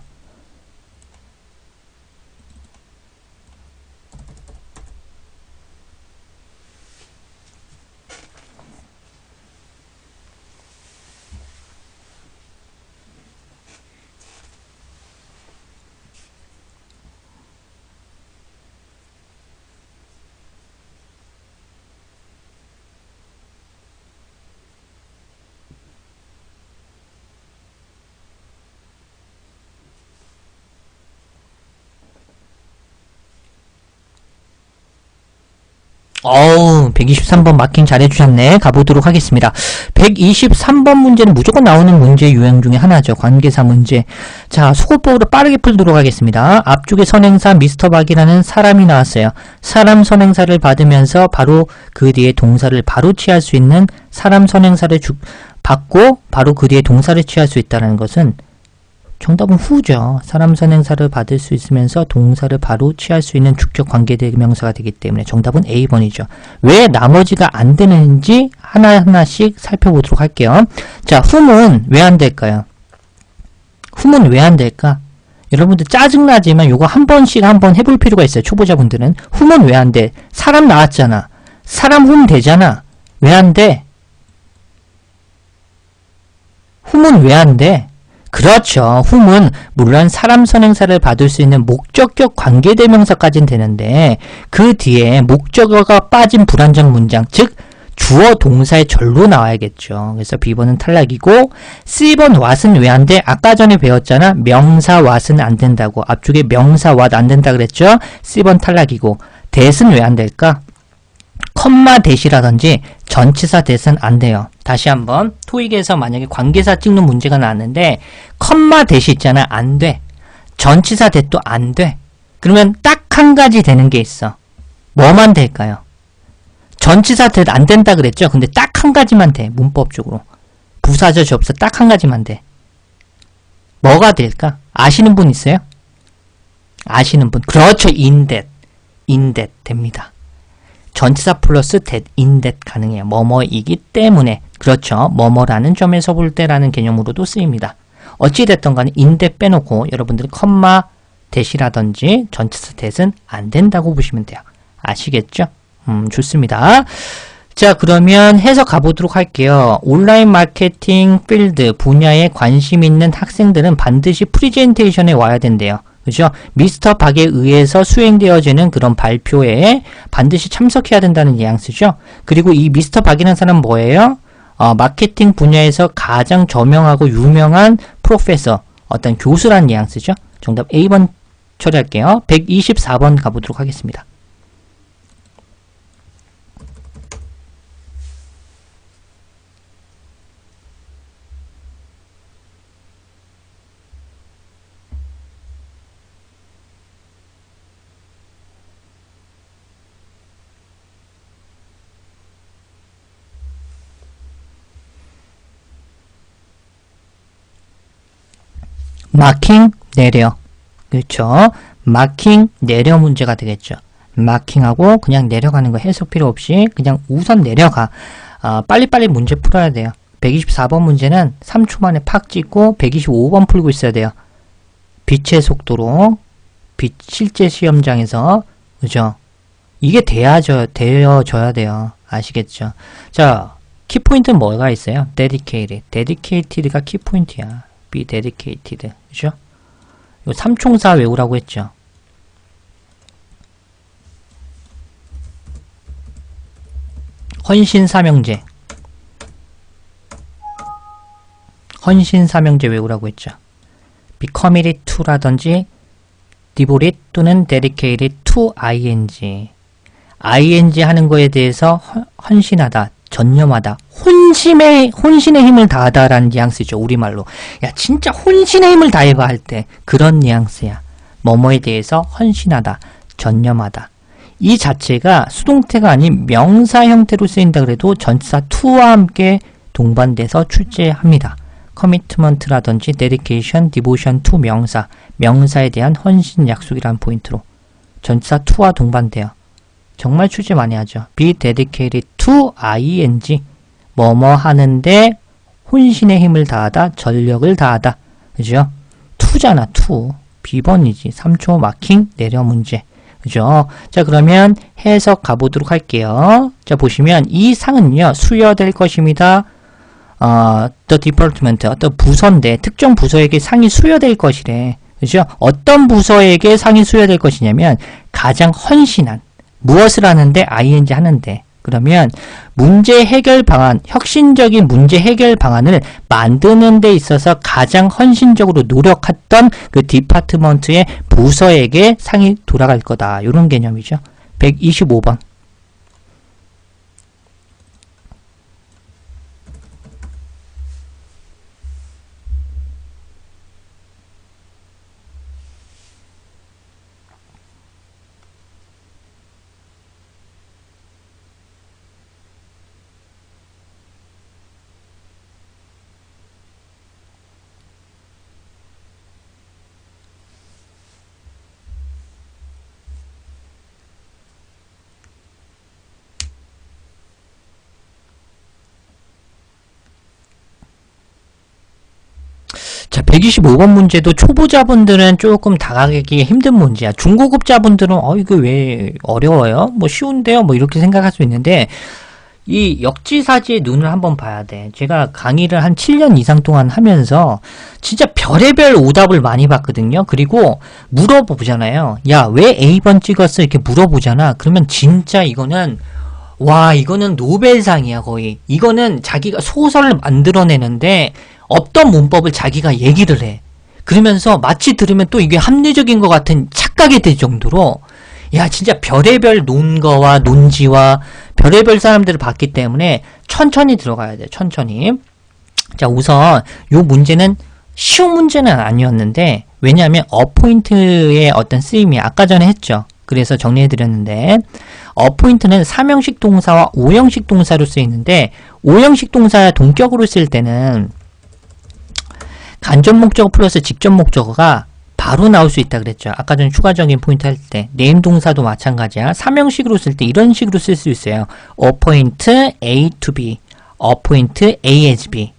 어우, 123번 마킹 잘해주셨네. 가보도록 하겠습니다. 123번 문제는 무조건 나오는 문제 유형 중에 하나죠. 관계사 문제. 자, 수고법으로 빠르게 풀도록 하겠습니다. 앞쪽에 선행사 미스터 박이라는 사람이 나왔어요. 사람 선행사를 받으면서 바로 그 뒤에 동사를 바로 취할 수 있는 사람 선행사를 받고 바로 그 뒤에 동사를 취할 수 있다는 것은 정답은 후죠. 사람 선행사를 받을 수 있으면서 동사를 바로 취할 수 있는 주격 관계대명사가 되기 때문에 정답은 A번이죠. 왜 나머지가 안 되는지 하나하나씩 살펴보도록 할게요. 자, whom은 왜 안 될까요? whom은 왜 안 될까? 여러분들 짜증나지만 요거 한 번씩 한번 해볼 필요가 있어요. 초보자분들은. whom은 왜 안 돼? 사람 나왔잖아. 사람 whom 되잖아. 왜 안 돼? whom은 왜 안 돼? 그렇죠. whom은 물론 사람 선행사를 받을 수 있는 목적격 관계대명사까지는 되는데 그 뒤에 목적어가 빠진 불완전 문장, 즉 주어 동사의 절로 나와야겠죠. 그래서 B번은 탈락이고 C번 what은 왜 안 돼? 아까 전에 배웠잖아. 명사 what은 안 된다고. 앞쪽에 명사 what 안 된다 그랬죠. C번 탈락이고 that은 왜 안 될까? 컴마 that이라든지 전치사 that은 안 돼요. 다시 한번 토익에서 만약에 관계사 찍는 문제가 나왔는데 컴마 that이 있잖아. 안 돼. 전치사 that도 안 돼. 그러면 딱 한 가지 되는 게 있어. 뭐만 될까요? 전치사 that 안 된다 그랬죠? 근데 딱 한 가지만 돼. 문법적으로. 부사절 접수 딱 한 가지만 돼. 뭐가 될까? 아시는 분 있어요? 아시는 분. 그렇죠. in that 됩니다. 전치사 플러스 that, in that 가능해요. 뭐뭐이기 때문에. 그렇죠. 뭐뭐라는 점에서 볼 때라는 개념으로도 쓰입니다. 어찌됐든 간에 in that 빼놓고 여러분들이 컴마 that이라든지 전치사 that은 안 된다고 보시면 돼요. 아시겠죠? 좋습니다. 자, 그러면 해석 가보도록 할게요. 온라인 마케팅 필드 분야에 관심 있는 학생들은 반드시 프리젠테이션에 와야 된대요. 그죠? 미스터 박에 의해서 수행되어지는 그런 발표에 반드시 참석해야 된다는 뉘앙스죠. 그리고 이 미스터 박이라는 사람은 뭐예요? 마케팅 분야에서 가장 저명하고 유명한 프로페서, 어떤 교수라는 뉘앙스죠. 정답 A번 처리할게요. 124번 가보도록 하겠습니다. 마킹 내려. 그렇죠. 마킹 내려 문제가 되겠죠. 마킹하고 그냥 내려가는 거 해석 필요 없이 그냥 우선 내려가. 빨리빨리 문제 풀어야 돼요. 124번 문제는 3초 만에 팍 찍고 125번 풀고 있어야 돼요. 빛의 속도로 실제 시험장에서. 그죠? 이게 되어져야 돼요. 아시겠죠? 자, 키포인트는 뭐가 있어요? dedicated. dedicated가 키포인트야. be dedicated. 그죠? 이거 삼총사 외우라고 했죠. 헌신사명제. 헌신사명제 외우라고 했죠. be committed to라든지 devoted 또는 dedicated to ing. ing 하는 거에 대해서 헌신하다, 전념하다, 혼신의 힘을 다하다라는 뉘앙스죠. 우리말로. 야, 진짜 혼신의 힘을 다해봐 할 때 그런 뉘앙스야. 뭐뭐에 대해서 헌신하다, 전념하다. 이 자체가 수동태가 아닌 명사 형태로 쓰인다 그래도 전치사 to와 함께 동반돼서 출제합니다. commitment라든지 dedication, devotion to 명사, 명사에 대한 헌신 약속이라는 포인트로 전치사 to와 동반돼요. 정말 출제 많이 하죠. be dedicated to ing. 뭐뭐 하는데 혼신의 힘을 다하다, 전력을 다하다. 그죠? to잖아, to. B번이지. 3초 마킹 내려 문제. 그죠? 자, 그러면 해석 가보도록 할게요. 자, 보시면 이 상은요, 수여될 것입니다. the department, 어떤 부서인데 특정 부서에게 상이 수여될 것이래. 그죠? 어떤 부서에게 상이 수여될 것이냐면 가장 헌신한, 무엇을 하는데 ing 하는데, 그러면 문제 해결 방안, 혁신적인 문제 해결 방안을 만드는 데 있어서 가장 헌신적으로 노력했던 그 디파트먼트의 부서에게 상이 돌아갈 거다. 이런 개념이죠. 125번. 125번 문제도 초보자분들은 조금 다가가기 힘든 문제야. 중고급자분들은 이거 왜 어려워요? 뭐 쉬운데요? 뭐 이렇게 생각할 수 있는데 이 역지사지의 눈을 한번 봐야 돼. 제가 강의를 한 7년 이상 동안 하면서 진짜 별의별 오답을 많이 봤거든요. 그리고 물어보잖아요. 야, 왜 A번 찍었어? 이렇게 물어보잖아. 그러면 진짜 이거는 노벨상이야, 거의. 이거는 자기가 소설을 만들어내는데 없던 문법을 자기가 얘기를 해. 그러면서 마치 들으면 또 이게 합리적인 것 같은 착각이 될 정도로 야, 진짜 별의별 논거와 논지와 별의별 사람들을 봤기 때문에 천천히 들어가야 돼, 천천히. 자, 우선 요 문제는 쉬운 문제는 아니었는데 왜냐하면 어포인트의 어떤 쓰임이 아까 전에 했죠. 그래서 정리해드렸는데 어포인트는 3형식 동사와 5형식 동사로 쓰이는데 5형식 동사 동격으로 쓸 때는 간접 목적어 플러스 직접 목적어가 바로 나올 수 있다 그랬죠. 아까 전에 추가적인 포인트 할 때 네임 동사도 마찬가지야. 3형식으로 쓸 때 이런 식으로 쓸 수 있어요. appoint A to B, appoint A as B.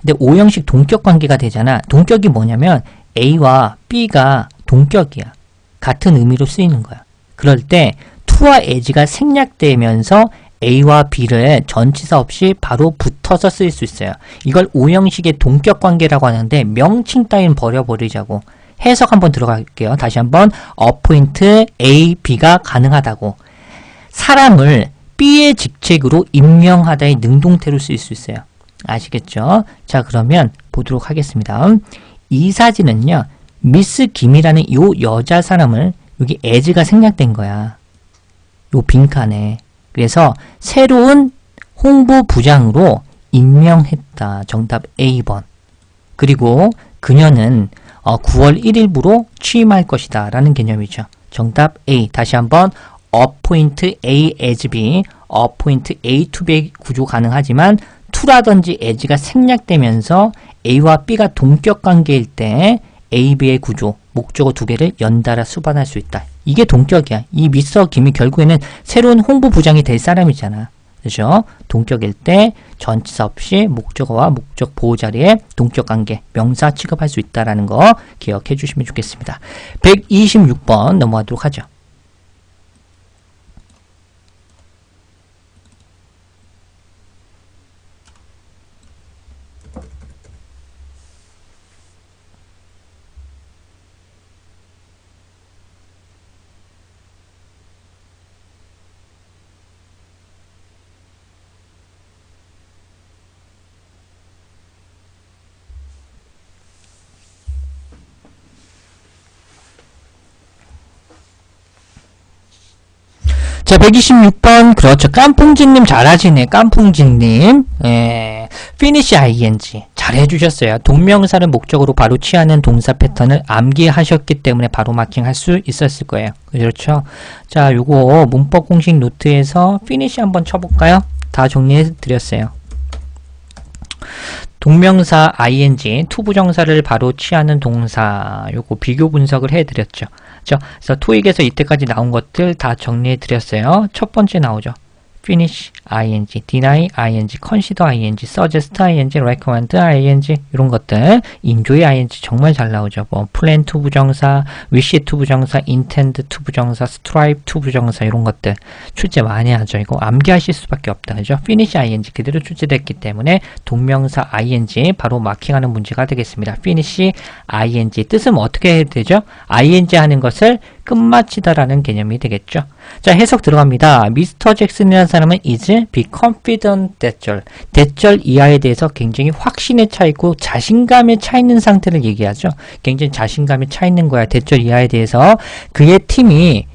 근데 5형식 동격 관계가 되잖아. 동격이 뭐냐면 A와 B가 동격이야. 같은 의미로 쓰이는 거야. 그럴 때 to와 as가 생략되면서 A와 B를 전치사 없이 바로 붙어서 쓸 수 있어요. 이걸 5형식의 동격 관계라고 하는데 명칭 따윈 버려버리자고. 해석 한번 들어갈게요. 다시 한번 appoint A, B가 가능하다고. 사람을 B의 직책으로 임명하다의 능동태로 쓸 수 있어요. 아시겠죠? 자, 그러면 보도록 하겠습니다. 이 사진은요. 미스 김이라는 요 여자 사람을 여기 as가 생략된 거야. 요 빈칸에. 그래서 새로운 홍보부장으로 임명했다. 정답 A번. 그리고 그녀는 9월 1일부로 취임할 것이다 라는 개념이죠. 정답 A. 다시 한번 appoint A as B, appoint A to B 구조 가능하지만 to라든지 as가 생략되면서 A와 B가 동격 관계일 때 A, B의 구조, 목적어 두 개를 연달아 수반할 수 있다. 이게 동격이야. 이 미스터 김이 결국에는 새로운 홍보부장이 될 사람이잖아. 그죠? 동격일 때 전치사 없이 목적어와 목적 보호 자리에 동격 관계, 명사 취급할 수 있다는 거 기억해 주시면 좋겠습니다. 126번 넘어가도록 하죠. 자, 126번. 그렇죠. 깐풍진님 잘하시네. 깐풍진님. 예. finish ing. 잘해주셨어요. 동명사를 목적으로 바로 취하는 동사 패턴을 암기하셨기 때문에 바로 마킹할 수 있었을 거예요. 그렇죠. 자, 요거 문법 공식 노트에서 finish 한번 쳐볼까요? 다 정리해 드렸어요. 동명사 ing, 투부정사를 바로 취하는 동사, 요거 비교 분석을 해드렸죠. 그래서 토익에서 이때까지 나온 것들 다 정리해 드렸어요. 첫 번째 나오죠. finish ing, deny ing, consider ing, suggest ing, recommend ing 이런 것들 enjoy ing 정말 잘 나오죠. 뭐 plan to 부정사, wish to 부정사, intend to 부정사, strive to 부정사 이런 것들 출제 많이 하죠. 이거 암기하실 수밖에 없다. 그죠? finish ing 그대로 출제됐기 때문에 동명사 ing 바로 마킹하는 문제가 되겠습니다. finish ing 뜻은 어떻게 해야 되죠? ing 하는 것을 끝마치다라는 개념이 되겠죠. 자, 해석 들어갑니다. 미스터 잭슨이라는 사람은 is be confident 대절 이하에 대해서 굉장히 확신에 차 있고 자신감에 차 있는 상태를 얘기하죠. 굉장히 자신감에 차 있는 거야. 대절 이하에 대해서 그의 팀이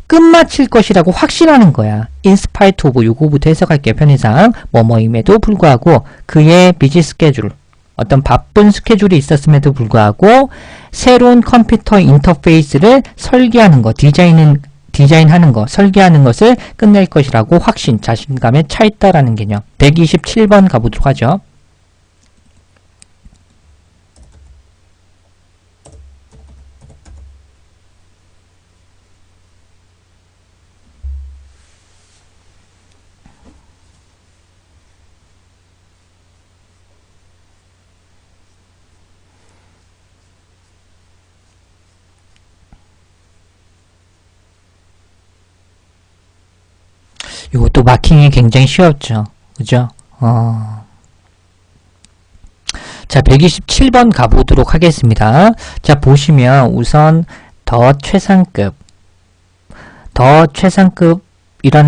끝마칠 것이라고 확신하는 거야. in spite of 요거부터 해석할게요. 편의상 뭐뭐임에도 불구하고 그의 비지 스케줄 어떤 바쁜 스케줄이 있었음에도 불구하고 새로운 컴퓨터 인터페이스를 설계하는 거, 디자인하는 거, 설계하는 것을 끝낼 것이라고 확신, 자신감에 차 있다라는 개념. 127번 가보도록 하죠. 이것도 마킹이 굉장히 쉬웠죠. 그죠? 자, 127번 가보도록 하겠습니다. 자, 보시면 우선 더 최상급이라는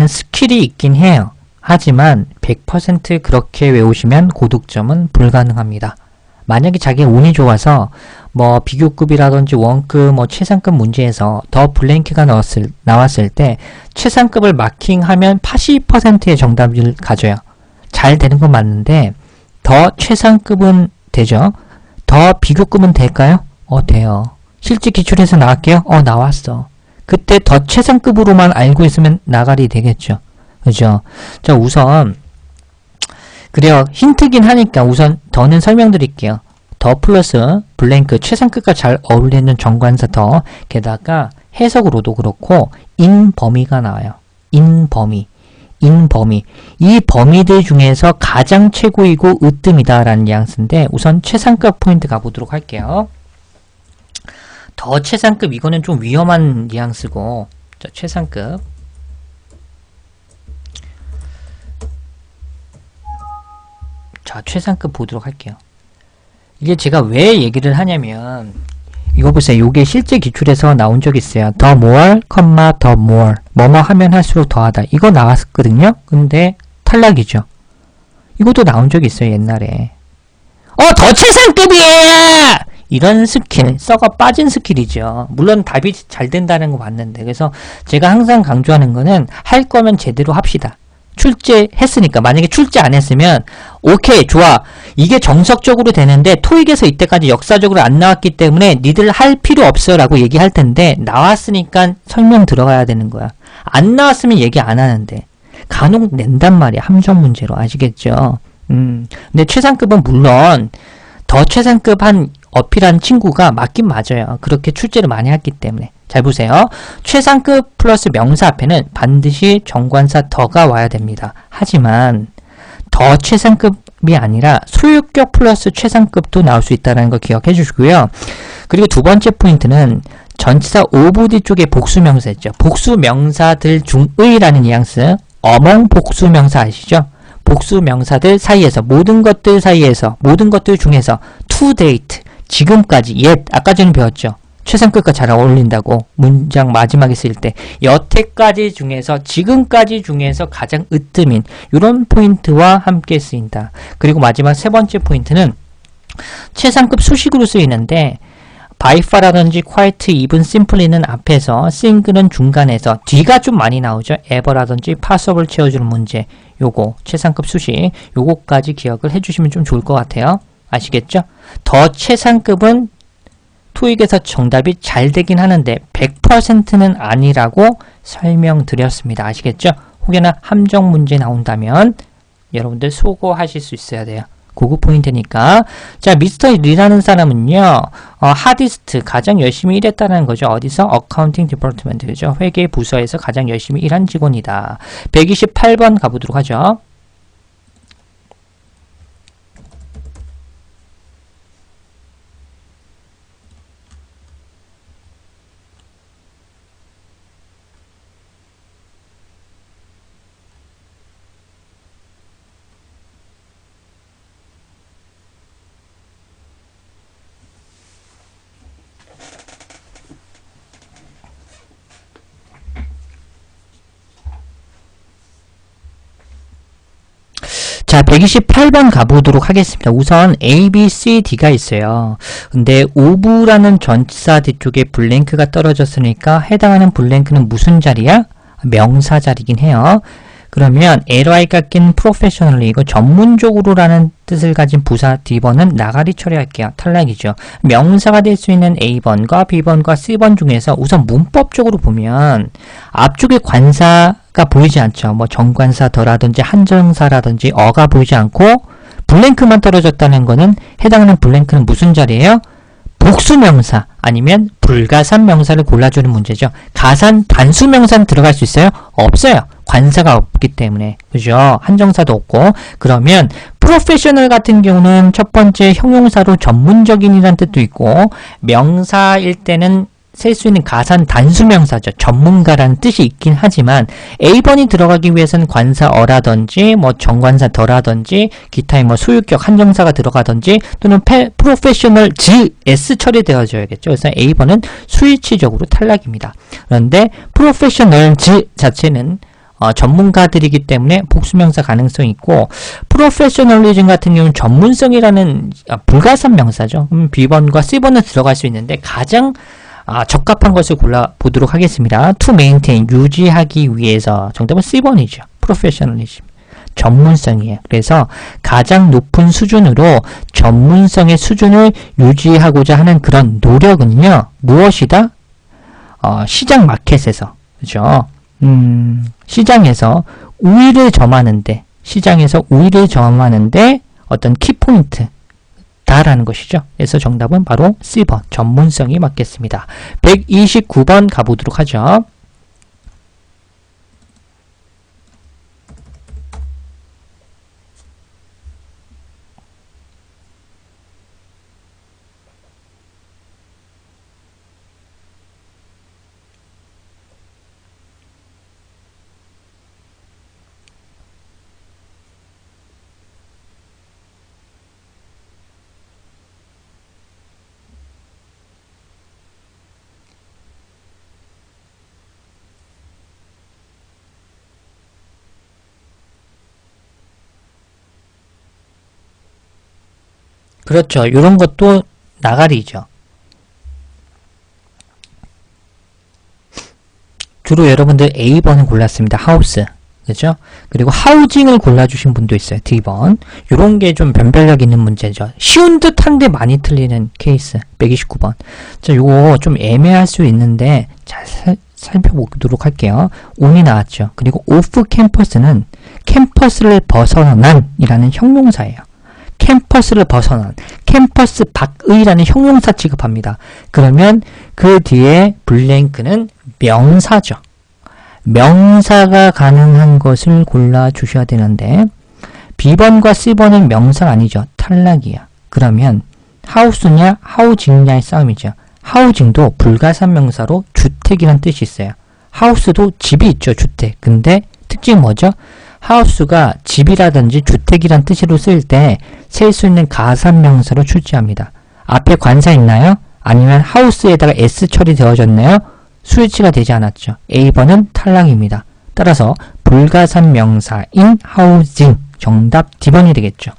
스킬이 있긴 해요. 하지만 100% 그렇게 외우시면 고득점은 불가능합니다. 만약에 자기 운이 좋아서 뭐 비교급이라든지 원급, 뭐 최상급 문제에서 더 블랭크가 나왔을 때 최상급을 마킹하면 80%의 정답을 가져요. 잘 되는 건 맞는데 더 최상급은 되죠. 더 비교급은 될까요? 돼요. 실제 기출에서 나갈게요. 나왔어. 그때 더 최상급으로만 알고 있으면 나가리 되겠죠. 그죠? 자, 우선 그래요. 힌트긴 하니까 우선 더는 설명드릴게요. 더 플러스 블랭크 최상급과 잘 어울리는 정관사 더, 게다가 해석으로도 그렇고 인 범위가 나와요. 인 범위. 이 범위들 중에서 가장 최고이고 으뜸이다 라는 뉘앙스인데 우선 최상급 포인트 가보도록 할게요. 더 최상급, 이거는 좀 위험한 뉘앙스고, 자, 최상급. 자, 최상급 보도록 할게요. 이게 제가 왜 얘기를 하냐면, 이거 보세요. 요게 실제 기출에서 나온 적이 있어요. 더 more, 더 more. 뭐뭐 하면 할수록 더하다. 이거 나왔거든요. 근데 탈락이죠. 이것도 나온 적이 있어요. 옛날에. 더 최상급이에요! 이런 스킬, 썩어 빠진 스킬이죠. 물론 답이 잘 된다는 거 맞는데. 그래서 제가 항상 강조하는 거는 할 거면 제대로 합시다. 출제했으니까. 만약에 출제 안 했으면 오케이, 좋아. 이게 정석적으로 되는데 토익에서 이때까지 역사적으로 안 나왔기 때문에 니들 할 필요 없어 라고 얘기할 텐데 나왔으니까 설명 들어가야 되는 거야. 안 나왔으면 얘기 안 하는데 간혹 낸단 말이야. 함정 문제로. 아시겠죠? 근데 최상급은 물론 더 최상급 한 어필한 친구가 맞긴 맞아요. 그렇게 출제를 많이 했기 때문에. 잘 보세요. 최상급 플러스 명사 앞에는 반드시 정관사 더가 와야 됩니다. 하지만 더 최상급이 아니라 소유격 플러스 최상급도 나올 수 있다는 거 기억해 주시고요. 그리고 두 번째 포인트는 전치사 오브 뒤쪽에 복수명사 있죠. 복수명사들 중의라는 뉘앙스. 어멍 복수명사 아시죠? 복수명사들 사이에서, 모든 것들 사이에서, 모든 것들 중에서 to date, 지금까지, 옛, 아까 전에 배웠죠. 최상급과 잘 어울린다고 문장 마지막에 쓸 때 여태까지 중에서, 지금까지 중에서 가장 으뜸인 이런 포인트와 함께 쓰인다. 그리고 마지막 세 번째 포인트는 최상급 수식으로 쓰이는데 by far라든지 quite, even, simply는 앞에서, sing는 중간에서, 뒤가 좀 많이 나오죠. ever라든지 possible 채워주는 문제, 요거 최상급 수식, 요거까지 기억을 해주시면 좀 좋을 것 같아요. 아시겠죠? 더 최상급은 토익에서 정답이 잘 되긴 하는데 100%는 아니라고 설명드렸습니다. 아시겠죠? 혹여나 함정 문제 나온다면 여러분들 소거하실 수 있어야 돼요. 고급 포인트니까. 자, 미스터 리라는 사람은요, 하디스트, 가장 열심히 일했다는 거죠. 어디서? 어카운팅 디파트먼트, 그죠? 회계 부서에서 가장 열심히 일한 직원이다. 128번 가보도록 하죠. 자, 128번 가보도록 하겠습니다. 우선 A, B, C, D가 있어요. 근데 오브라는 전치사 뒤쪽에 블랭크가 떨어졌으니까 해당하는 블랭크는 무슨 자리야? 명사 자리긴 해요. 그러면 LY가 낀 프로페셔널리, 이거 전문적으로라는 뜻을 가진 부사 D번은 나가리 처리할게요. 탈락이죠. 명사가 될 수 있는 A번과 B번과 C번 중에서 우선 문법적으로 보면 앞쪽에 관사가 보이지 않죠. 뭐 정관사 더라든지 한정사라든지 어가 보이지 않고 블랭크만 떨어졌다는 거는 해당하는 블랭크는 무슨 자리예요? 복수명사 아니면 불가산 명사를 골라주는 문제죠. 가산 단수 명사는 들어갈 수 있어요? 없어요. 관사가 없기 때문에. 그죠? 한정사도 없고. 그러면 프로페셔널 같은 경우는 첫 번째 형용사로 전문적인이라는 뜻도 있고, 명사일 때는 셀 수 있는 가산 단수명사죠. 전문가라는 뜻이 있긴 하지만 A번이 들어가기 위해서는 관사어라든지 뭐 정관사 더라든지 기타의 뭐 소유격 한정사가 들어가든지 또는 프로페셔널 S 처리되어져야겠죠. 그래서 A번은 수일치적으로 탈락입니다. 그런데 프로페셔널 자체는 전문가들이기 때문에 복수명사 가능성이 있고 프로페셔널리즘 같은 경우는 전문성이라는 불가산 명사죠. B번과 C번은 들어갈 수 있는데 가장 적합한 것을 골라보도록 하겠습니다. To maintain, 유지하기 위해서. 정답은 C번이죠. professionalism. 전문성이에요. 그래서 가장 높은 수준으로 전문성의 수준을 유지하고자 하는 그런 노력은요. 무엇이다? 시장 마켓에서. 그죠? 시장에서 우위를 점하는데, 어떤 키포인트. 다라는 것이죠. 그래서 정답은 바로 C번 전문성이 맞겠습니다. 129번 가보도록 하죠. 그렇죠. 이런 것도 나가리죠. 주로 여러분들 A번을 골랐습니다. 하우스. 그죠? 그리고 하우징을 골라주신 분도 있어요. D번. 요런 게 좀 변별력 있는 문제죠. 쉬운 듯한데 많이 틀리는 케이스. 129번. 자, 요거 좀 애매할 수 있는데 잘 살펴보도록 할게요. on이 나왔죠. 그리고 off 캠퍼스는 캠퍼스를 벗어난 이라는 형용사예요. 캠퍼스를 벗어난, 캠퍼스 밖의라는 형용사 취급합니다. 그러면 그 뒤에 블랭크는 명사죠. 명사가 가능한 것을 골라주셔야 되는데 B번과 C번은 명사가 아니죠. 탈락이야. 그러면 하우스냐 하우징냐의 싸움이죠. 하우징도 불가산 명사로 주택이란 뜻이 있어요. 하우스도 집이 있죠. 주택. 근데 특징이 뭐죠? 하우스가 집이라든지 주택이란 뜻으로 쓸 때 셀 수 있는 가산 명사로 출제합니다. 앞에 관사 있나요? 아니면 하우스에다가 S 처리되어졌나요? 수일치가 되지 않았죠. A번은 탈락입니다. 따라서 불가산 명사인 하우징 정답 D번이 되겠죠.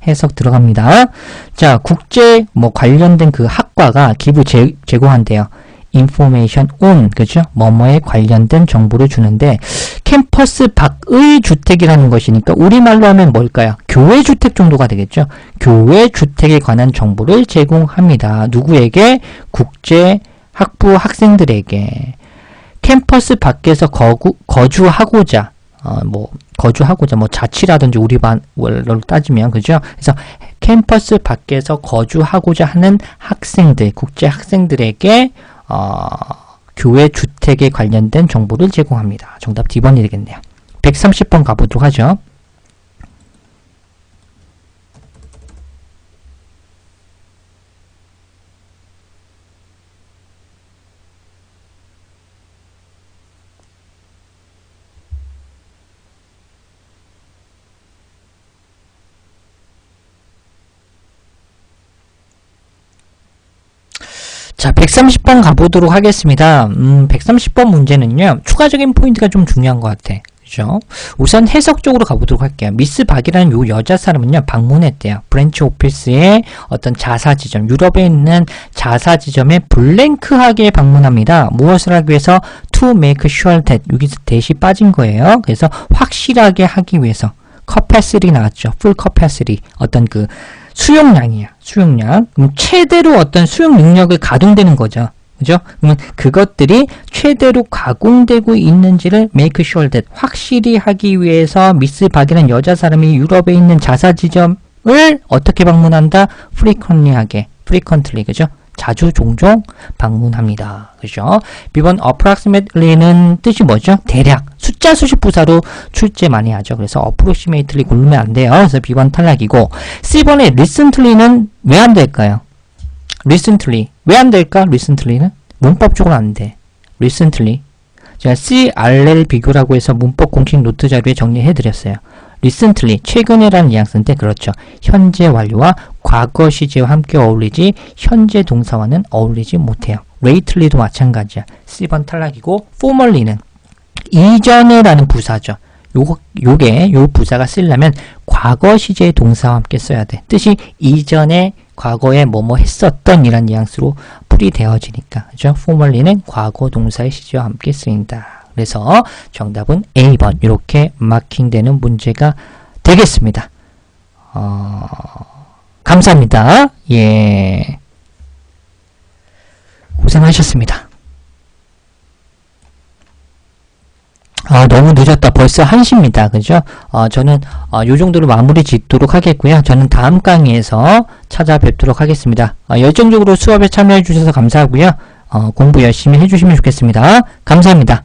해석 들어갑니다. 자, 국제 관련된 그 학과가 기부 제공한대요. information on, 그죠? 뭐뭐에 관련된 정보를 주는데 캠퍼스 밖의 주택이라는 것이니까 우리말로 하면 뭘까요? 교외 주택 정도가 되겠죠? 교외 주택에 관한 정보를 제공합니다. 누구에게? 국제 학부 학생들에게. 캠퍼스 밖에서 거주하고자 자취라든지 우리 말로 따지면, 그죠? 그래서 캠퍼스 밖에서 거주하고자 하는 학생들, 국제 학생들에게 교외 주택에 관련된 정보를 제공합니다. 정답 D번이 되겠네요. 130번 가보도록 하죠. 자, 130번 가보도록 하겠습니다. 130번 문제는요, 추가적인 포인트가 좀 중요한 것 같아. 그죠? 우선 해석적으로 가보도록 할게요. 미스 박이라는 요 여자 사람은요, 방문했대요. 브랜치 오피스의 어떤 자사지점, 유럽에 있는 자사지점에 블랭크하게 방문합니다. 무엇을 하기 위해서? To make sure that, 여기서 대시 빠진 거예요. 그래서 확실하게 하기 위해서. capacity 나왔죠. full capacity. 어떤 그 수용량이야. 수용량. 그럼 최대로 어떤 수용 능력을 가동되는 거죠. 그죠? 그러면 그것들이 최대로 가공되고 있는지를 make sure that 확실히 하기 위해서 미스 박이라는 여자 사람이 유럽에 있는 자사지점을 어떻게 방문한다? frequently, 그죠? 자주 종종 방문합니다. 그죠? B번 approximately는 뜻이 뭐죠? 대략. 숫자 수식 부사로 출제 많이 하죠. 그래서 approximately 고르면 안 돼요. 그래서 B번 탈락이고, C번의 recently는 왜 안 될까요? recently. 왜 안 될까? recently는? 문법적으로 안 돼. recently. 제가 CRL 비교라고 해서 문법 공식 노트 자료에 정리해드렸어요. recently, 최근에라는 뉘앙스인데 그렇죠. 현재 완료와 과거 시제와 함께 어울리지 현재 동사와는 어울리지 못해요. lately도 마찬가지야. C번 탈락이고 formerly는 이전에라는 부사죠. 요 부사가 쓰려면 과거 시제의 동사와 함께 써야 돼. 뜻이 이전에 과거에 뭐뭐 했었던 이란 뉘앙스로 풀이되어지니까. 그죠? formerly는 과거 동사의 시제와 함께 쓰인다. 그래서 정답은 A번 이렇게 마킹되는 문제가 되겠습니다. 감사합니다. 예. 고생하셨습니다. 너무 늦었다. 벌써 1시입니다. 그죠? 저는 요 정도로 마무리 짓도록 하겠고요. 저는 다음 강의에서 찾아뵙도록 하겠습니다. 열정적으로 수업에 참여해 주셔서 감사하고요. 공부 열심히 해주시면 좋겠습니다. 감사합니다.